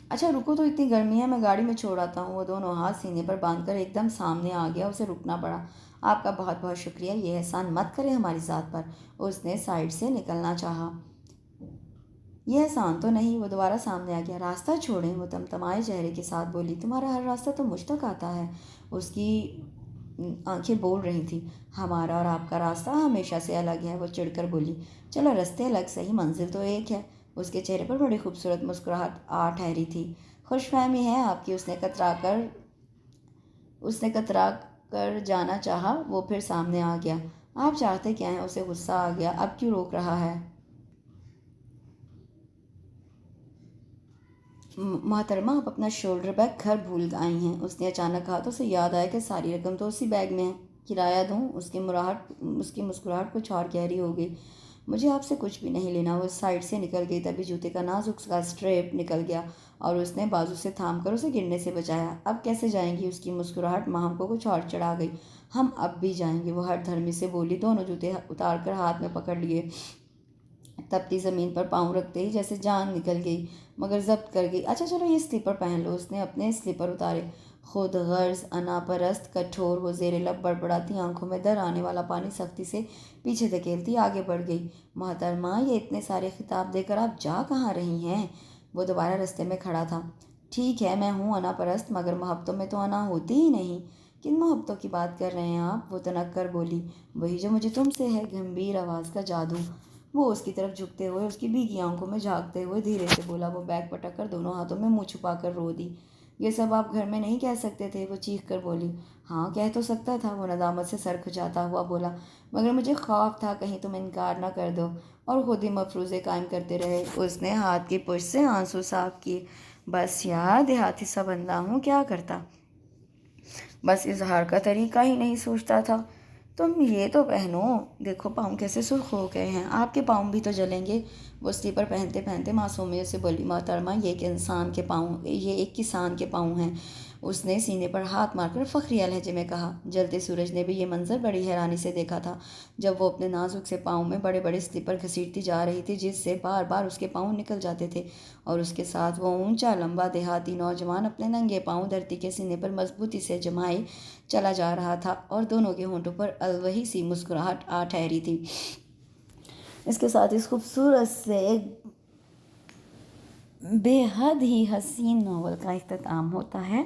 اچھا رکو تو، اتنی گرمی ہے، میں گاڑی میں چھوڑ آتا ہوں۔ وہ دونوں ہاتھ سینے پر باندھ کر ایک دم سامنے آ گیا۔ اسے رکنا پڑا۔ آپ کا بہت بہت شکریہ، یہ احسان مت کریں ہماری ذات پر۔ اس نے سائڈ سے نکلنا چاہا۔ یہ احسان تو نہیں۔ وہ دوبارہ سامنے آ گیا۔ راستہ چھوڑیں، وہ تمتمائے چہرے کے ساتھ بولی۔ تمہارا ہر راستہ تو مجھ تک آتا ہے۔ اس کی آنکھیں بول رہی تھیں۔ ہمارا اور آپ کا راستہ ہمیشہ سے الگ ہے، وہ چڑھ کر بولی۔ چلو رستے الگ صحیح، منزل تو ایک ہے۔ اس کے چہرے پر بڑی خوبصورت مسکراہٹ آ ٹھہری تھی۔ خوش فہمی ہے آپ کی۔ اس نے کترا کر جانا چاہا۔ وہ پھر سامنے آ گیا۔ آپ چاہتے کیا ہیں؟ اسے غصہ آ گیا۔ اب کیوں روک رہا ہے؟ محترمہ، آپ اپنا شولڈر بیگ گھر بھول آئی ہیں۔ اس نے اچانک کہا تو اسے یاد آیا کہ ساری رقم تو اسی بیگ میں ہے۔ کرایہ دوں؟ اس کی مسکراہٹ کچھ اور گہری ہو گئی۔ مجھے آپ سے کچھ بھی نہیں لینا۔ وہ سائڈ سے نکل گئی، تبھی جوتے کا نازک کا اسٹریپ نکل گیا، اور اس نے بازو سے تھام کر اسے گرنے سے بچایا۔ اب کیسے جائیں گی؟ اس کی مسکراہٹ ماہم کو کچھ اور چڑھا گئی۔ ہم اب بھی جائیں گے، وہ ہر دھرمی سے بولی، دونوں جوتے اتار کر ہاتھ میں پکڑ لیے۔ تپتی زمین پر پاؤں رکھتے ہی جیسے جان نکل گئی، مگر ضبط کر گئی۔ اچھا چلو یہ سلیپر پہن لو۔ اس نے اپنے سلیپر اتارے۔ خود غرض، انا پرست، کٹھور، وہ زیر لب بڑبڑاتی، آنکھوں میں در آنے والا پانی سختی سے پیچھے دھکیلتی آگے بڑھ گئی۔ محترمہ، یہ اتنے سارے خطاب دے کر آپ جا کہاں رہی ہیں؟ وہ دوبارہ رستے میں کھڑا تھا۔ ٹھیک ہے میں ہوں انا پرست، مگر محبتوں میں تو انا ہوتی ہی نہیں۔ کن محبتوں کی بات کر رہے ہیں آپ؟ وہ تنک کر بولی۔ وہی جو مجھے تم سے ہے، گمبھیر آواز کا جادو۔ وہ اس کی طرف جھکتے ہوئے، اس کی بھیگی آنکھوں میں جھانکتے ہوئے دھیرے سے بولا۔ وہ بیگ پٹک کر دونوں ہاتھوں میں منہ چھپا کر رو دی۔ یہ سب آپ گھر میں نہیں کہہ سکتے تھے؟ وہ چیخ کر بولی۔ ہاں کہہ تو سکتا تھا، وہ ندامت سے سر کھچاتا ہوا بولا، مگر مجھے خوف تھا کہیں تم انکار نہ کر دو، اور خود ہی مفروضے قائم کرتے رہے۔ اس نے ہاتھ کی پشت سے آنسو صاف کیے۔ بس یار، دیہاتی سا بندہ ہوں، کیا کرتا۔ بس اظہار کا طریقہ ہی نہیں سوچتا تھا۔ تم یہ تو پہنو، دیکھو پاؤں کیسے سرخ ہو گئے ہیں، آپ کے پاؤں بھی تو جلیں گے۔ وہ سلیپر پہنتے پہنتے معصومیت سے بولی، محترمہ یہ ایک کسان کے پاؤں ہیں۔ اس نے سینے پر ہاتھ مار کر فخریہ لہجے میں کہا۔ جلتے سورج نے بھی یہ منظر بڑی حیرانی سے دیکھا تھا، جب وہ اپنے نازک سے پاؤں میں بڑے بڑے سلیپر گھسیٹتی جا رہی تھی، جس سے بار بار اس کے پاؤں نکل جاتے تھے، اور اس کے ساتھ وہ اونچا لمبا دیہاتی نوجوان اپنے ننگے پاؤں دھرتی کے سینے پر مضبوطی سے جمائے چلا جا رہا تھا، اور دونوں کے ہونٹوں پر الوہی سی مسکراہٹ آ ٹھہری تھی۔ اس کے ساتھ اس خوبصورت سے بے حد ہی حسین ناول کا اختتام ہوتا ہے۔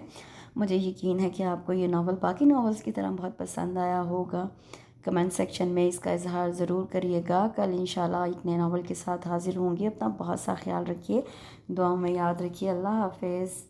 مجھے یقین ہے کہ آپ کو یہ ناول باقی ناولز کی طرح بہت پسند آیا ہوگا۔ کمنٹ سیکشن میں اس کا اظہار ضرور کریے گا۔ کل انشاءاللہ ایک نئے ناول کے ساتھ حاضر ہوں گی۔ اپنا بہت سا خیال رکھیے، دعاؤں میں یاد رکھیے۔ اللہ حافظ۔